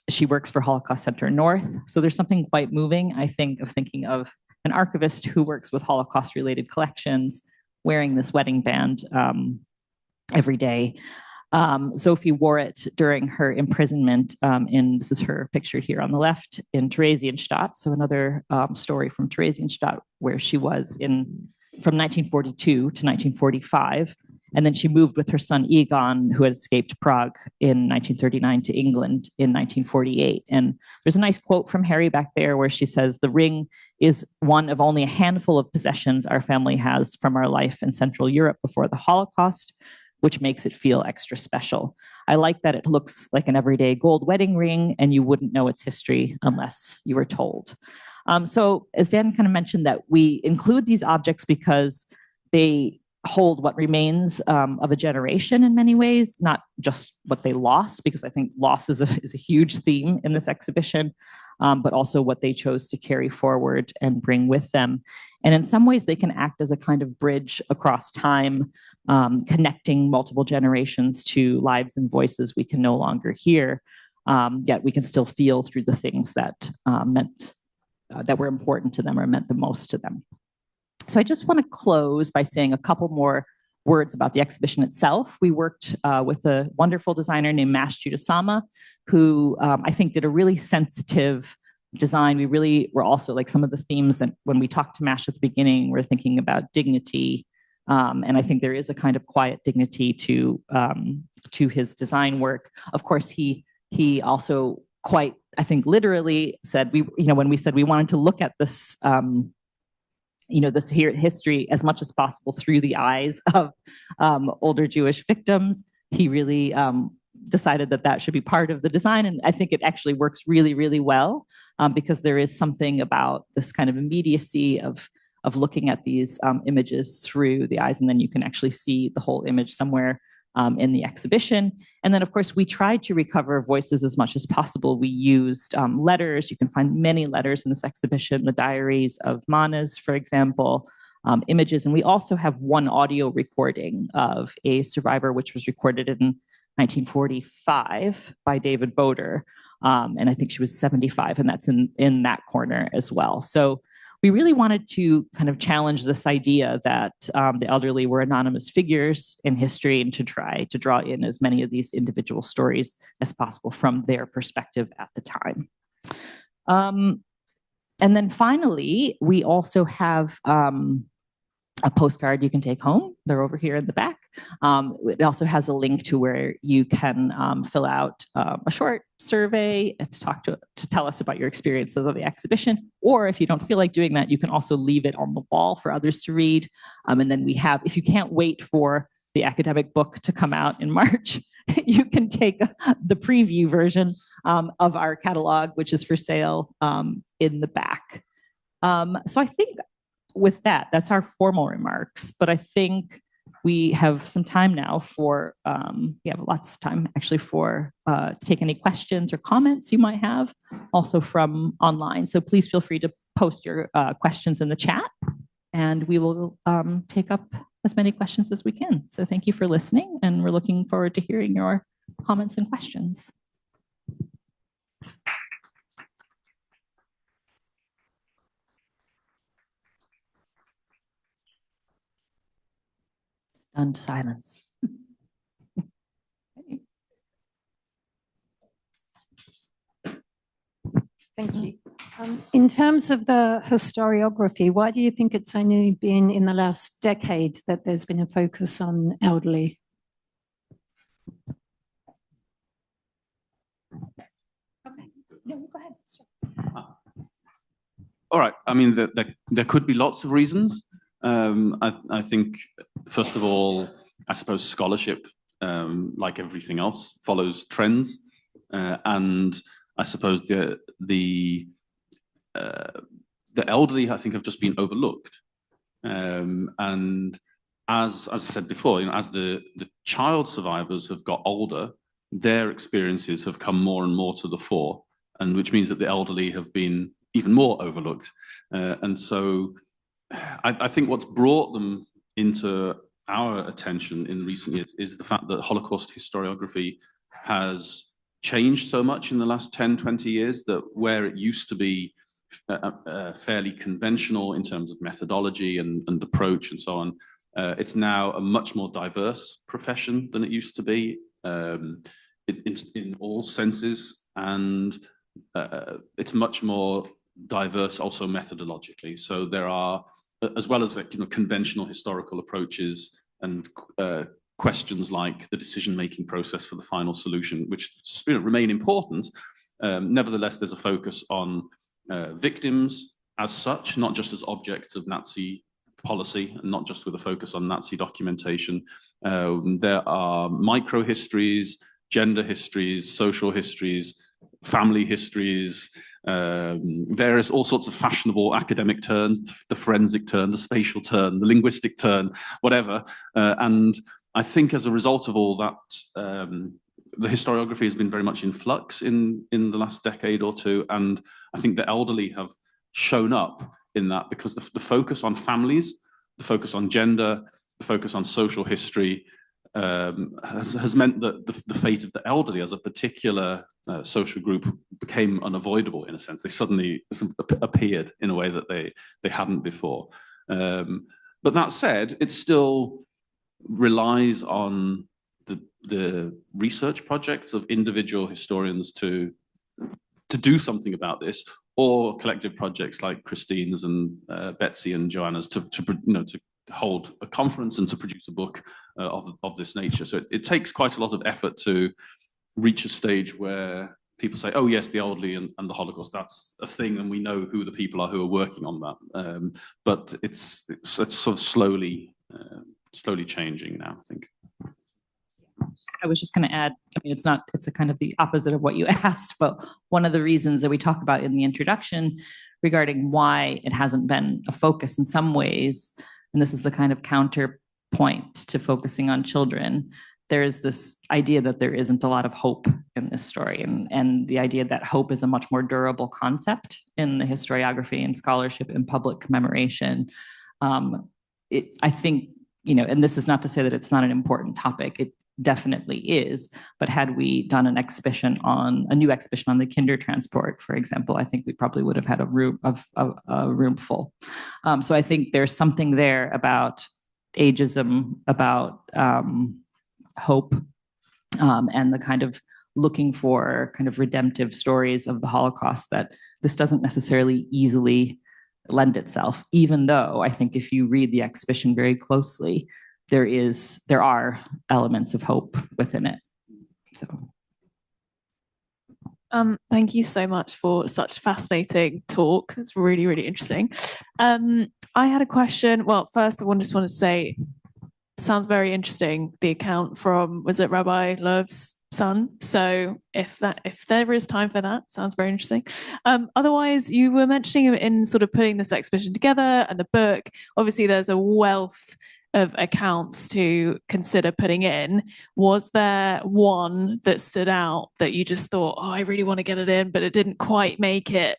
Speaker 1: She works for Holocaust Center North. So there's something quite moving, I think, of thinking of an archivist who works with Holocaust-related collections wearing this wedding band every day. Sophie wore it during her imprisonment this is her picture here on the left, in Theresienstadt. So another story from Theresienstadt, where she was from 1942 to 1945. And then she moved with her son Egon, who had escaped Prague in 1939 to England in 1948. And there's a nice quote from Harry back there where she says, "The ring is one of only a handful of possessions our family has from our life in Central Europe before the Holocaust, which makes it feel extra special. I like that it looks like an everyday gold wedding ring, and you wouldn't know its history unless you were told." So as Dan kind of mentioned, that we include these objects because they hold what remains of a generation in many ways, not just what they lost, because I think loss is a huge theme in this exhibition, but also what they chose to carry forward and bring with them. And in some ways, they can act as a kind of bridge across time, connecting multiple generations to lives and voices we can no longer hear, yet we can still feel through the things that that were important to them or meant the most to them. So I just want to close by saying a couple more words about the exhibition itself. We worked with a wonderful designer named Mash Judasama, who I think did a really sensitive design. We really were also, like, some of the themes that when we talked to Mash at the beginning, we're thinking about dignity. And I think there is a kind of quiet dignity to his design work. Of course, he also quite, I think, literally said, when we said we wanted to look at this, this history as much as possible through the eyes of older Jewish victims, he really decided that should be part of the design. And I think it actually works really, really well because there is something about this kind of immediacy of looking at these images through the eyes, and then you can actually see the whole image somewhere in the exhibition. And then, of course, we tried to recover voices as much as possible. We used letters. You can find many letters in this exhibition, the diaries of Manas, for example, images. And we also have one audio recording of a survivor, which was recorded in 1945 by David Boder. And I think she was 75, and that's in that corner as well. So we really wanted to kind of challenge this idea that the elderly were anonymous figures in history, and to try to draw in as many of these individual stories as possible from their perspective at the time. And then finally, we also have a postcard you can take home. They're over here in the back. It also has a link to where you can fill out a short survey to tell us about your experiences of the exhibition. Or if you don't feel like doing that, you can also leave it on the wall for others to read. And then we have, if you can't wait for the academic book to come out in March, you can take the preview version of our catalog, which is for sale in the back. So I think with that, that's our formal remarks. But I think we have some time now for, we have lots of time actually for to take any questions or comments you might have, also from online. So please feel free to post your questions in the chat, and we will take up as many questions as we can. So thank you for listening, and we're looking forward to hearing your comments and questions. Stunned silence.
Speaker 4: Thank you. In terms of the historiography, why do you think it's only been in the last decade that there's been a focus on elderly?
Speaker 1: Okay, no, go ahead.
Speaker 2: All right. I mean, there could be lots of reasons. I think, first of all, I suppose scholarship, like everything else, follows trends, and I suppose the the elderly, I think, have just been overlooked. And as I said before, as the child survivors have got older, their experiences have come more and more to the fore, and which means that the elderly have been even more overlooked. And so I think what's brought them into our attention in recent years is the fact that Holocaust historiography has changed so much in the last 10, 20 years, that where it used to be fairly conventional in terms of methodology and approach and so on, it's now a much more diverse profession than it used to be in all senses, and it's much more diverse also methodologically. So there are, as well as conventional historical approaches and questions like the decision-making process for the final solution, which remain important. Nevertheless, there's a focus on victims as such, not just as objects of Nazi policy, and not just with a focus on Nazi documentation. There are micro-histories, gender histories, social histories, family histories, various, all sorts of fashionable academic turns, the forensic turn, the spatial turn, the linguistic turn, whatever. And I think as a result of all that, the historiography has been very much in flux in the last decade or two. And I think the elderly have shown up in that, because the focus on families, the focus on gender, the focus on social history has meant that the fate of the elderly as a particular social group became unavoidable in a sense. They suddenly appeared in a way that they hadn't before. But that said, it still relies on the research projects of individual historians to do something about this, or collective projects like Christine's and Betsy and Joanna's to hold a conference and to produce a book of this nature. So it takes quite a lot of effort to reach a stage where people say, oh yes, the elderly and the Holocaust, that's a thing, and we know who the people are who are working on that. But it's sort of slowly changing now, I think.
Speaker 1: I was just going to add, I mean, it's a kind of the opposite of what you asked, but one of the reasons that we talk about in the introduction regarding why it hasn't been a focus in some ways, and this is the kind of counterpoint to focusing on children, there's this idea that there isn't a lot of hope in this story, and the idea that hope is a much more durable concept in the historiography and scholarship and public commemoration. I think, and this is not to say that it's not an important topic. It definitely is, but had we done a new exhibition on the Kindertransport, for example, I think we probably would have had a room full. So I think there's something there about ageism, about hope, and the kind of looking for kind of redemptive stories of the Holocaust that this doesn't necessarily easily lend itself, even though I think if you read the exhibition very closely, there are elements of hope within it. So
Speaker 5: thank you so much for such a fascinating talk. It's really, really interesting. I had a question. Well, first I just want to say, sounds very interesting, the account from, was it Rabbi Loeb's son? So if there is time for that, sounds very interesting. Otherwise, you were mentioning in sort of putting this exhibition together and the book, obviously there's a wealth of accounts to consider putting in. Was there one that stood out that you just thought, oh, I really want to get it in, but it didn't quite make it?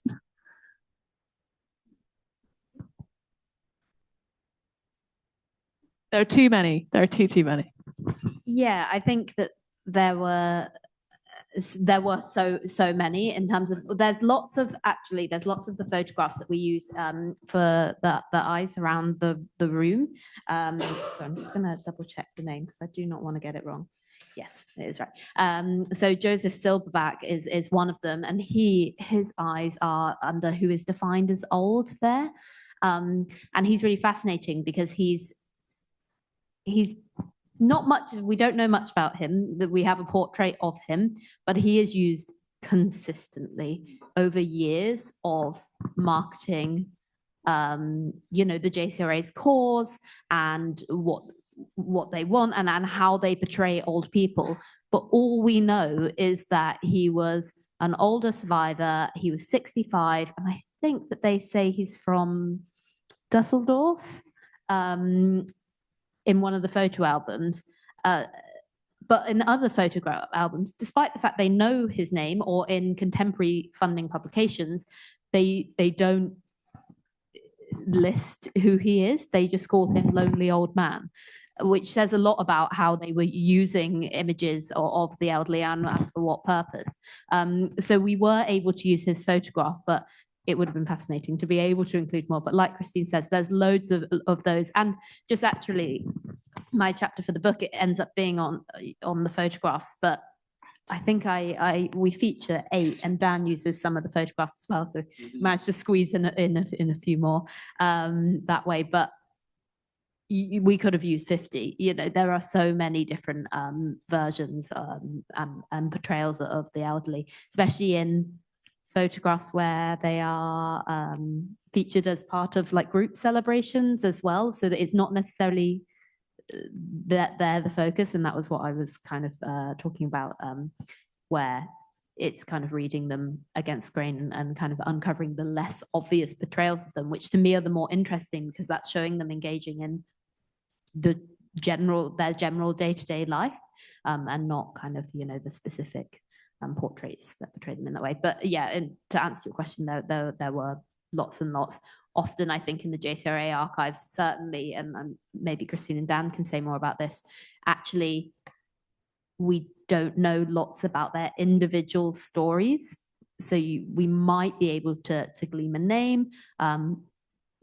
Speaker 5: There are too many. There are too many.
Speaker 3: Yeah, I think that there were so many in terms of, there's lots of the photographs that we use for the eyes around the room. So I'm just going to double check the name because I do not want to get it wrong. Yes, it is right. So Joseph Silberback is one of them, and his eyes are under who is defined as old there, and he's really fascinating because he's not much, we don't know much about him, that we have a portrait of him, but he is used consistently over years of marketing, the JCRA's cause and what they want and how they portray old people. But all we know is that he was an older survivor. He was 65, and I think that they say he's from Dusseldorf in one of the photo albums. But in other photograph albums, despite the fact they know his name, or in contemporary funding publications, they don't list who he is. They just call him Lonely Old Man, which says a lot about how they were using images of the elderly and for what purpose. So we were able to use his photograph, but it would have been fascinating to be able to include more. But like Christine says, there's loads of those. And just actually, my chapter for the book, it ends up being on the photographs, but I think we feature 8, and Dan uses some of the photographs as well, so managed to squeeze in a few more that way. But we could have used 50. You know, there are so many different versions and portrayals of the elderly, especially in photographs where they are featured as part of like group celebrations as well, so that it's not necessarily that they're the focus. And that was what I was kind of talking about, where it's kind of reading them against the grain and kind of uncovering the less obvious portrayals of them, which to me are the more interesting, because that's showing them engaging in their general day-to-day life, and not kind of, you know, the specific portraits that portray them in that way. But yeah, and to answer your question, there were lots and lots. Often, I think in the JCRA archives, certainly, and maybe Christine and Dan can say more about this, actually, we don't know lots about their individual stories. So we might be able to glean a name,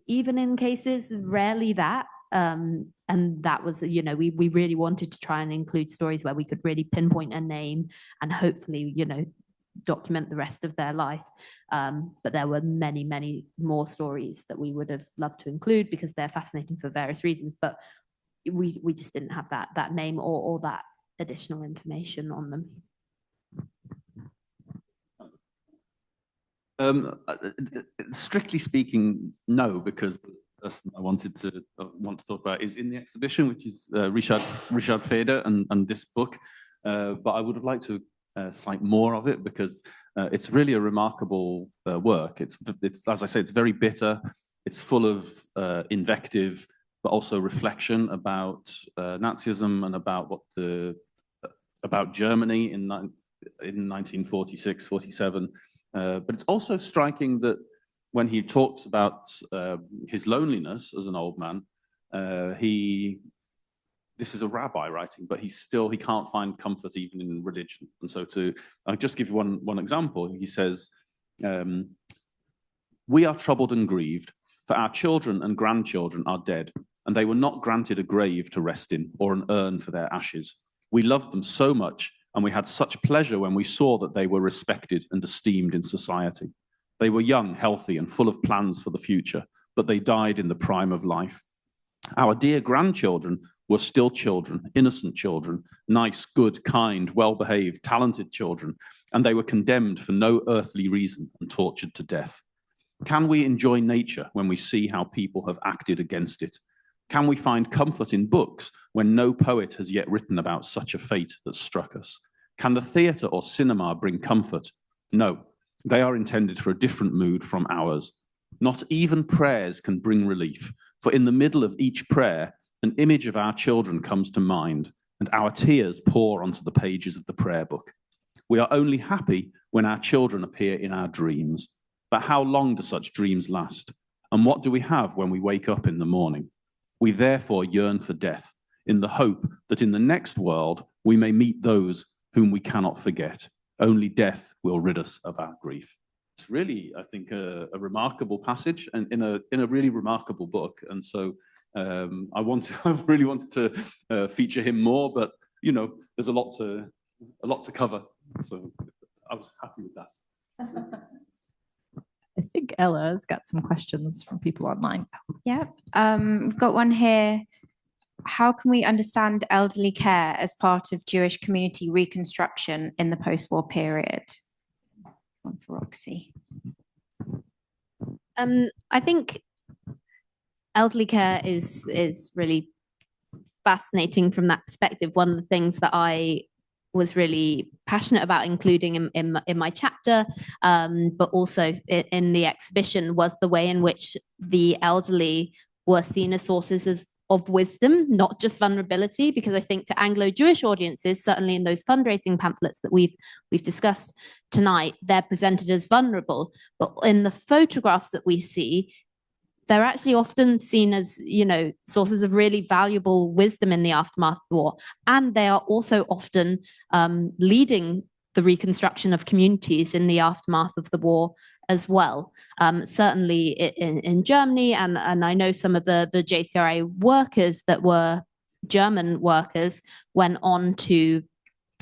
Speaker 3: even in cases, rarely that. And that was, you know, we really wanted to try and include stories where we could really pinpoint a name and hopefully, you know, document the rest of their life. But there were many, many more stories that we would have loved to include because they're fascinating for various reasons, but we just didn't have that name or that additional information on them.
Speaker 2: Strictly speaking, no, because the person I want to talk about is in the exhibition, which is Richard Feder and this book. But I would have liked to cite more of it, because it's really a remarkable work. It's as I say, it's very bitter. It's full of invective, but also reflection about Nazism and about Germany in 1946, 47. But it's also striking that when he talks about his loneliness as an old man, this is a rabbi writing, but he can't find comfort even in religion. And so I'll just give you one example. He says, "We are troubled and grieved, for our children and grandchildren are dead, and they were not granted a grave to rest in or an urn for their ashes. We loved them so much, and we had such pleasure when we saw that they were respected and esteemed in society. They were young, healthy, and full of plans for the future, but they died in the prime of life. Our dear grandchildren were still children, innocent children, nice, good, kind, well-behaved, talented children, and they were condemned for no earthly reason and tortured to death. Can we enjoy nature when we see how people have acted against it? Can we find comfort in books when no poet has yet written about such a fate that struck us? Can the theatre or cinema bring comfort? No, they are intended for a different mood from ours. Not even prayers can bring relief, for in the middle of each prayer, an image of our children comes to mind, and our tears pour onto the pages of the prayer book. We are only happy when our children appear in our dreams. But how long do such dreams last? And what do we have when we wake up in the morning? We therefore yearn for death, in the hope that in the next world we may meet those whom we cannot forget. Only death will rid us of our grief." It's really, I think, a remarkable passage and in a really remarkable book. And so I really wanted to feature him more, but you know, there's a lot to cover. So I was happy with that.
Speaker 1: I think Ella's got some questions from people online.
Speaker 6: Yep. We've got one here. How can we understand elderly care as part of Jewish community reconstruction in the post-war period? One for Roxy.
Speaker 3: I think elderly care is really fascinating from that perspective. One of the things that I was really passionate about including in my chapter, but also in the exhibition, was the way in which the elderly were seen as sources of wisdom, not just vulnerability, because I think to Anglo-Jewish audiences, certainly in those fundraising pamphlets that we've discussed tonight, they're presented as vulnerable. But in the photographs that we see, they're actually often seen as, you know, sources of really valuable wisdom in the aftermath of the war. And they are also often leading the reconstruction of communities in the aftermath of the war as well. Certainly in Germany, and I know some of the JCRA workers that were German workers went on to,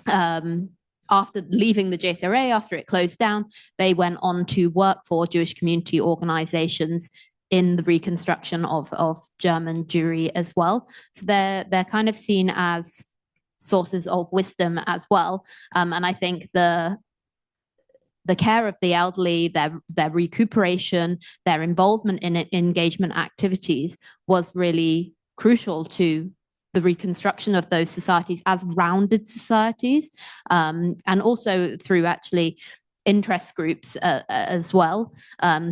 Speaker 3: after leaving the JCRA, after it closed down, they went on to work for Jewish community organizations in the reconstruction of German Jewry as well. So they're kind of seen as sources of wisdom as well. And I think the care of the elderly, their recuperation, their involvement in engagement activities was really crucial to the reconstruction of those societies as rounded societies, and also through actually interest groups as well.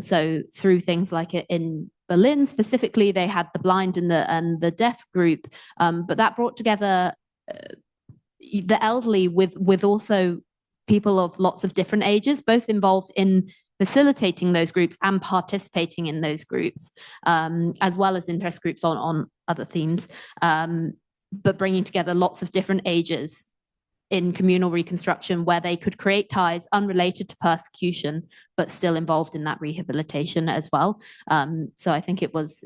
Speaker 3: So through things like in Berlin specifically, they had the blind and the deaf group, but that brought together the elderly with also people of lots of different ages, both involved in facilitating those groups and participating in those groups, as well as interest groups on other themes, but bringing together lots of different ages in communal reconstruction where they could create ties unrelated to persecution, but still involved in that rehabilitation as well. So I think it was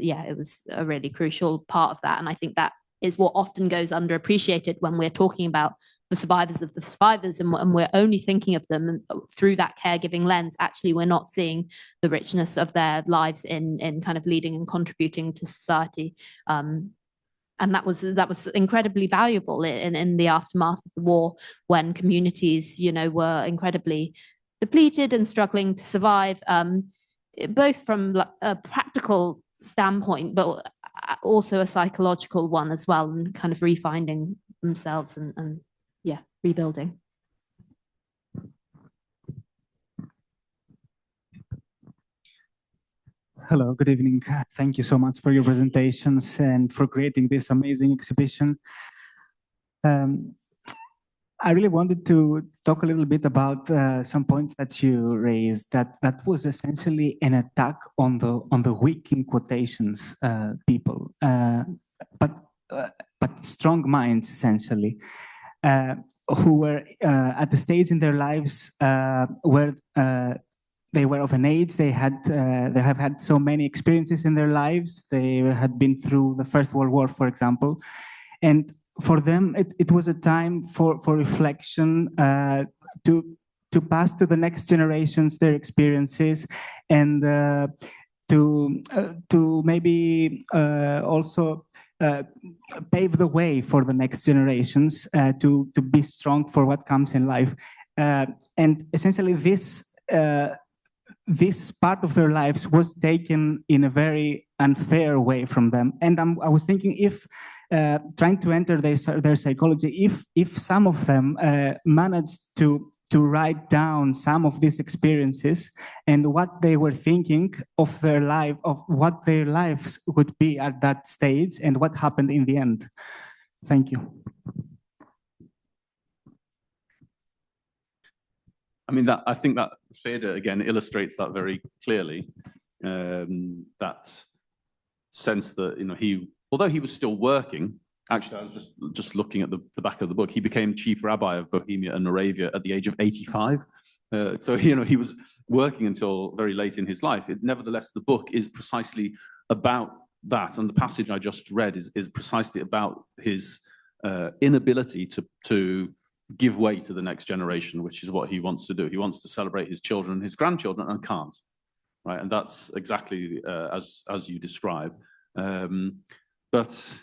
Speaker 3: a really crucial part of that. And I think that is what often goes underappreciated when we're talking about the survivors of the survivors, and we're only thinking of them through that caregiving lens. Actually, we're not seeing the richness of their lives in kind of leading and contributing to society. And that was incredibly valuable in the aftermath of the war, when communities, you know, were incredibly depleted and struggling to survive, both from a practical standpoint, but also a psychological one as well, and kind of refinding themselves and rebuilding.
Speaker 7: Hello, good evening. Thank you so much for your presentations and for creating this amazing exhibition. I really wanted to talk a little bit about some points that you raised. That was essentially an attack on the weak, in quotations, people, but strong minds, essentially, who were at the stage in their lives where they were of an age, they have had so many experiences in their lives. They had been through the First World War, for example. And for them, it was a time for reflection, to pass to the next generations their experiences, and to maybe also pave the way for the next generations, to be strong for what comes in life. And essentially this part of their lives was taken in a very unfair way from them. And I was thinking, if trying to enter their psychology, if some of them managed to write down some of these experiences and what they were thinking of their life, of what their lives would be at that stage and what happened in the end. Thank you.
Speaker 2: I mean, I think that Feder again illustrates that very clearly. That sense that, you know, although he was still working, actually, I was just looking at the back of the book. He became chief rabbi of Bohemia and Moravia at the age of 85. So, you know, he was working until very late in his life. Nevertheless, the book is precisely about that, and the passage I just read is precisely about his inability to give way to the next generation, which is what he wants to do. He wants to celebrate his children and his grandchildren and can't, right? And that's exactly as you describe. But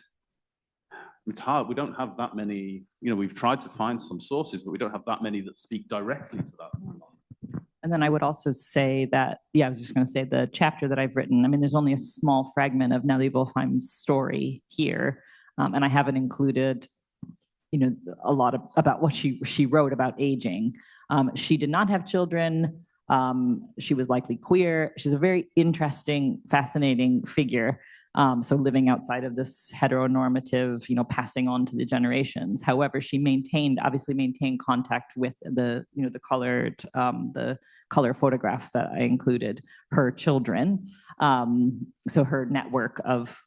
Speaker 2: it's hard. We don't have that many, you know, we've tried to find some sources, but we don't have that many that speak directly to that.
Speaker 1: And then I would also say that, I was just going to say the chapter that I've written, I mean, there's only a small fragment of Nellie Wolfheim's story here, and I haven't included a lot about what she wrote about aging. She did not have children. She was likely queer. She's a very interesting, fascinating figure. So living outside of this heteronormative, passing on to the generations. However, she obviously maintained contact with the color photograph that I included, her children. So her network of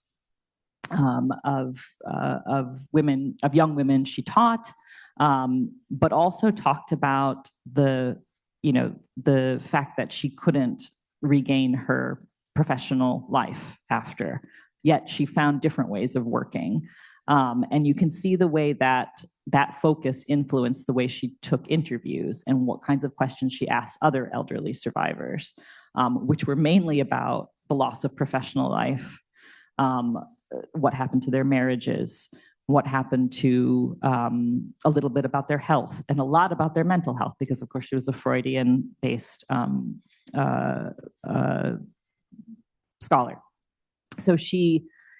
Speaker 1: young women she taught, but also talked about the fact that she couldn't regain her professional life after, yet she found different ways of working. And you can see the way that focus influenced the way she took interviews and what kinds of questions she asked other elderly survivors, which were mainly about the loss of professional life, what happened to their marriages, what happened to a little bit about their health and a lot about their mental health, because of course she was a Freudian-based scholar. So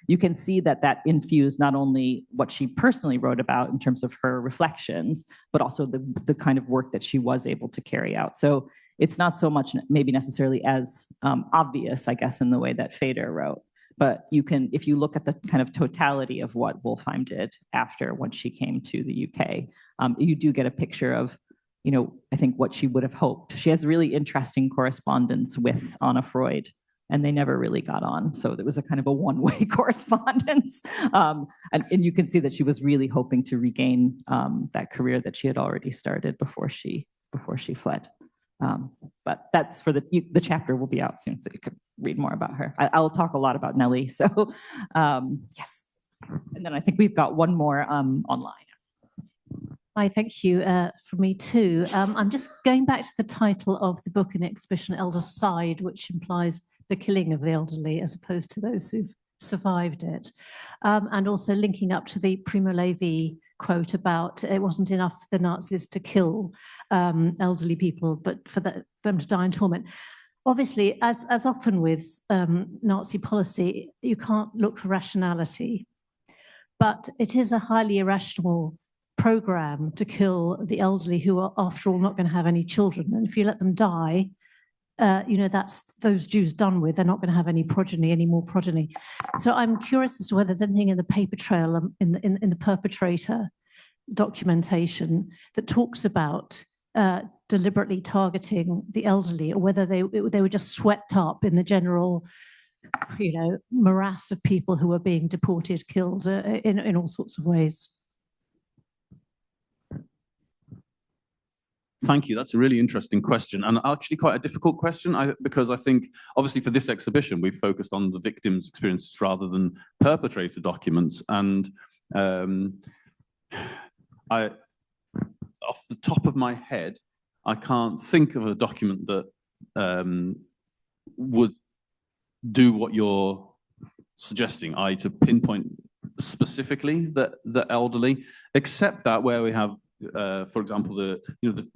Speaker 1: you can see that infused not only what she personally wrote about in terms of her reflections, but also the kind of work that she was able to carry out. So it's not so much maybe necessarily as obvious, I guess, in the way that Feder wrote. But you can, if you look at the kind of totality of what Wolfheim did once she came to the UK, you do get a picture of, I think what she would have hoped. She has really interesting correspondence with Anna Freud, and they never really got on. So it was a kind of a one-way correspondence. And you can see that she was really hoping to regain that career that she had already started before she fled. But that's for the chapter will be out soon, so you can read more about her. I'll talk a lot about Nellie. So yes, and then I think we've got one more online.
Speaker 8: Hi, thank you for me too. I'm just going back to the title of the book in the exhibition, Eldercide, which implies the killing of the elderly as opposed to those who've survived it, and also linking up to the Primo Levi quote about it wasn't enough for the Nazis to kill elderly people, but for them to die in torment. Obviously, as often with Nazi policy, you can't look for rationality, but it is a highly irrational program to kill the elderly who are, after all, not going to have any children. And if you let them die, that's those Jews done with. They're not going to have any more progeny. So I'm curious as to whether there's anything in the paper trail, in the perpetrator documentation that talks about deliberately targeting the elderly, or whether they were just swept up in the general, morass of people who were being deported, killed in all sorts of ways.
Speaker 2: Thank you. That's a really interesting question, and actually quite a difficult question, because I think, obviously, for this exhibition, we've focused on the victims' experiences rather than perpetrator documents. And off the top of my head, I can't think of a document that would do what you're suggesting, i.e. to pinpoint specifically the elderly, except that where we have for example, the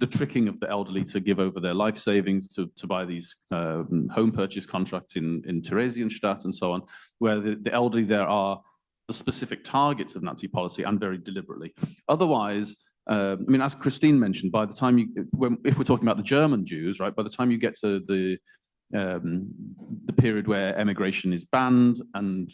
Speaker 2: tricking of the elderly to give over their life savings to buy these home purchase contracts in Theresienstadt and so on, where the elderly there are the specific targets of Nazi policy, and very deliberately. Otherwise, as Christine mentioned, by the time if we're talking about the German Jews, right, by the time you get to the period where emigration is banned and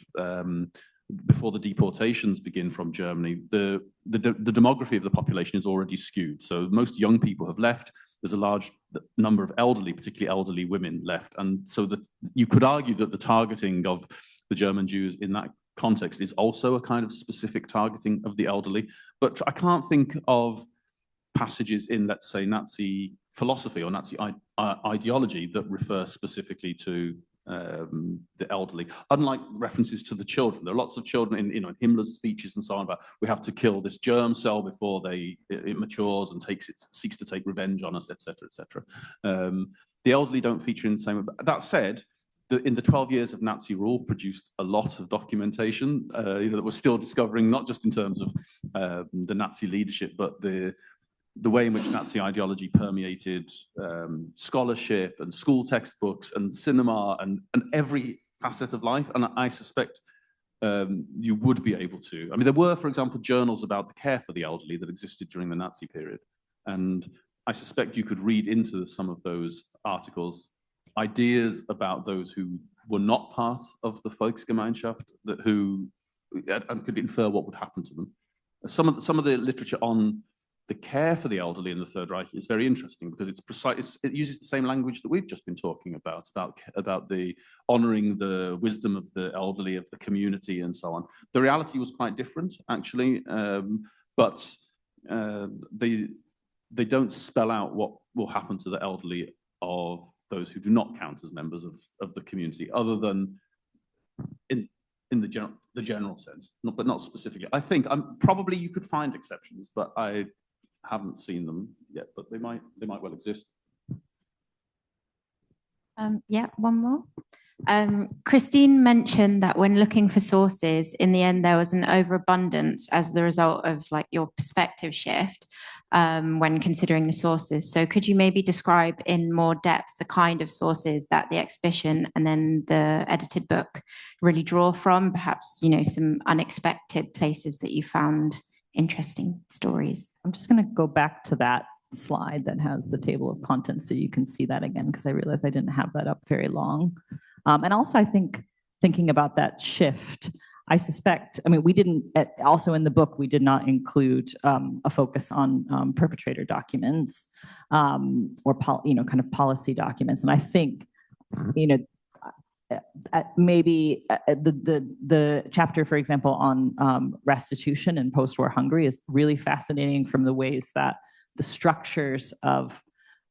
Speaker 2: before the deportations begin from Germany, the demography of the population is already skewed. So most young people have left. There's a large number of elderly, particularly elderly women, left. And so you could argue that the targeting of the German Jews in that context is also a kind of specific targeting of the elderly. But I can't think of passages in, let's say, Nazi philosophy or Nazi ideology that refer specifically to the elderly, unlike references to the children. There are lots of children in Himmler's speeches and so on about we have to kill this germ cell before it matures and seeks to take revenge on us, etc., etc. The elderly don't feature in the same way. That said, in the 12 years of Nazi rule, produced a lot of documentation that we're still discovering, not just in terms of the Nazi leadership, but the way in which Nazi ideology permeated scholarship and school textbooks and cinema and every facet of life. And I suspect you would be able to. I mean, there were, for example, journals about the care for the elderly that existed during the Nazi period. And I suspect you could read into some of those articles ideas about those who were not part of the Volksgemeinschaft, and could infer what would happen to them. Some of the literature on the care for the elderly in the Third Reich is very interesting because it's precise. It uses the same language that we've just been talking about the honoring the wisdom of the elderly, of the community, and so on. The reality was quite different, actually, but they don't spell out what will happen to the elderly of those who do not count as members of the community, other than in the general sense, but not specifically. I think probably you could find exceptions, but I haven't seen them yet. But they might well exist.
Speaker 6: Yeah, one more. Christine mentioned that when looking for sources, in the end there was an overabundance as the result of like your perspective shift when considering the sources. So could you maybe describe in more depth the kind of sources that the exhibition and then the edited book really draw from? Perhaps, you know, some unexpected places that you found interesting stories.
Speaker 1: I'm just going to go back to that slide that has the table of contents so you can see that again, because I realized I didn't have that up very long. And also, I think thinking about that shift, I suspect, I mean, we didn't, also in the book, we did not include a focus on perpetrator documents or, kind of policy documents. And I think, maybe the chapter, for example, on restitution in post-war Hungary is really fascinating from the ways that the structures of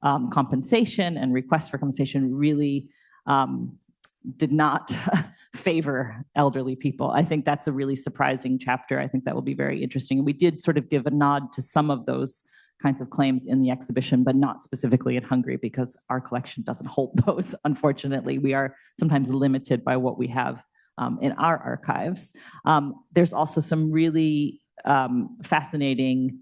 Speaker 1: compensation and requests for compensation really did not favor elderly people. I think that's a really surprising chapter. I think that will be very interesting. And we did sort of give a nod to some of those kinds of claims in the exhibition, but not specifically in Hungary, because our collection doesn't hold those. Unfortunately, we are sometimes limited by what we have in our archives. There's also some really fascinating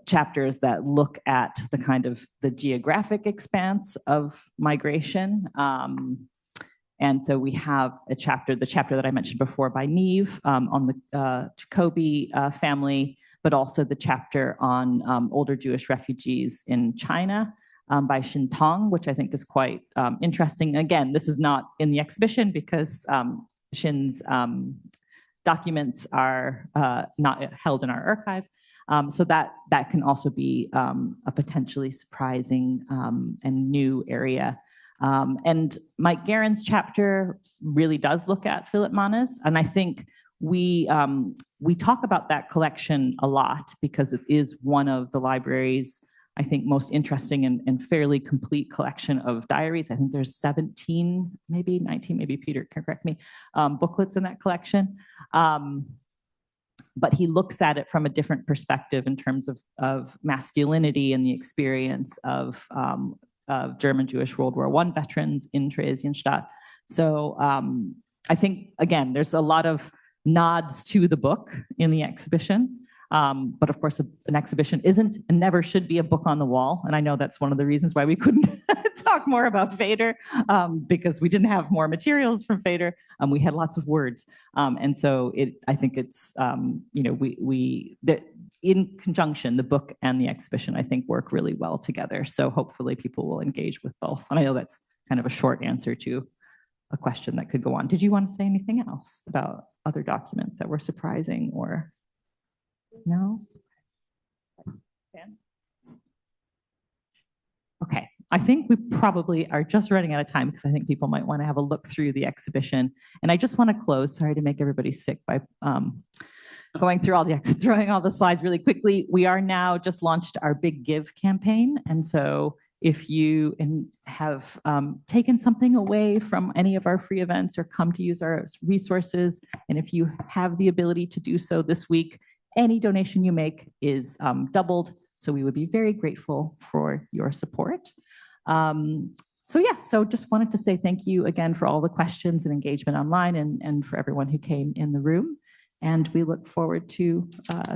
Speaker 1: chapters that look at the kind of the geographic expanse of migration. And so we have the chapter that I mentioned before by Neve on the Jacobi family, but also the chapter on older Jewish refugees in China by Xin Tong, which I think is quite interesting. Again, this is not in the exhibition because Xin's documents are not held in our archive. So that can also be a potentially surprising and new area. And Mike Guerin's chapter really does look at Philip Mannes, and I think we talk about that collection a lot because it is one of the library's, I think, most interesting and fairly complete collection of diaries. I think there's 17, maybe 19, maybe Peter can correct me, booklets in that collection. But he looks at it from a different perspective in terms of masculinity and the experience of German Jewish World War I veterans in Theresienstadt. So I think, again, there's a lot of nods to the book in the exhibition. But of course, an exhibition isn't and never should be a book on the wall. And I know that's one of the reasons why we couldn't talk more about Feder, because we didn't have more materials from Feder. We had lots of words. And so I think it's, in conjunction, the book and the exhibition, I think, work really well together. So hopefully people will engage with both. And I know that's kind of a short answer to a question that could go on. Did you want to say anything else about other documents that were surprising or no? Okay, I think we probably are just running out of time because I think people might want to have a look through the exhibition. And I just want to close, sorry to make everybody sick by going through throwing all the slides really quickly. We are now just launched our Big Give campaign. And so if you have taken something away from any of our free events or come to use our resources, and if you have the ability to do so this week, any donation you make is doubled. So we would be very grateful for your support. So just wanted to say thank you again for all the questions and engagement online and for everyone who came in the room. And we look forward to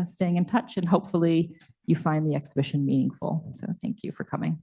Speaker 1: staying in touch, and hopefully you find the exhibition meaningful. So thank you for coming.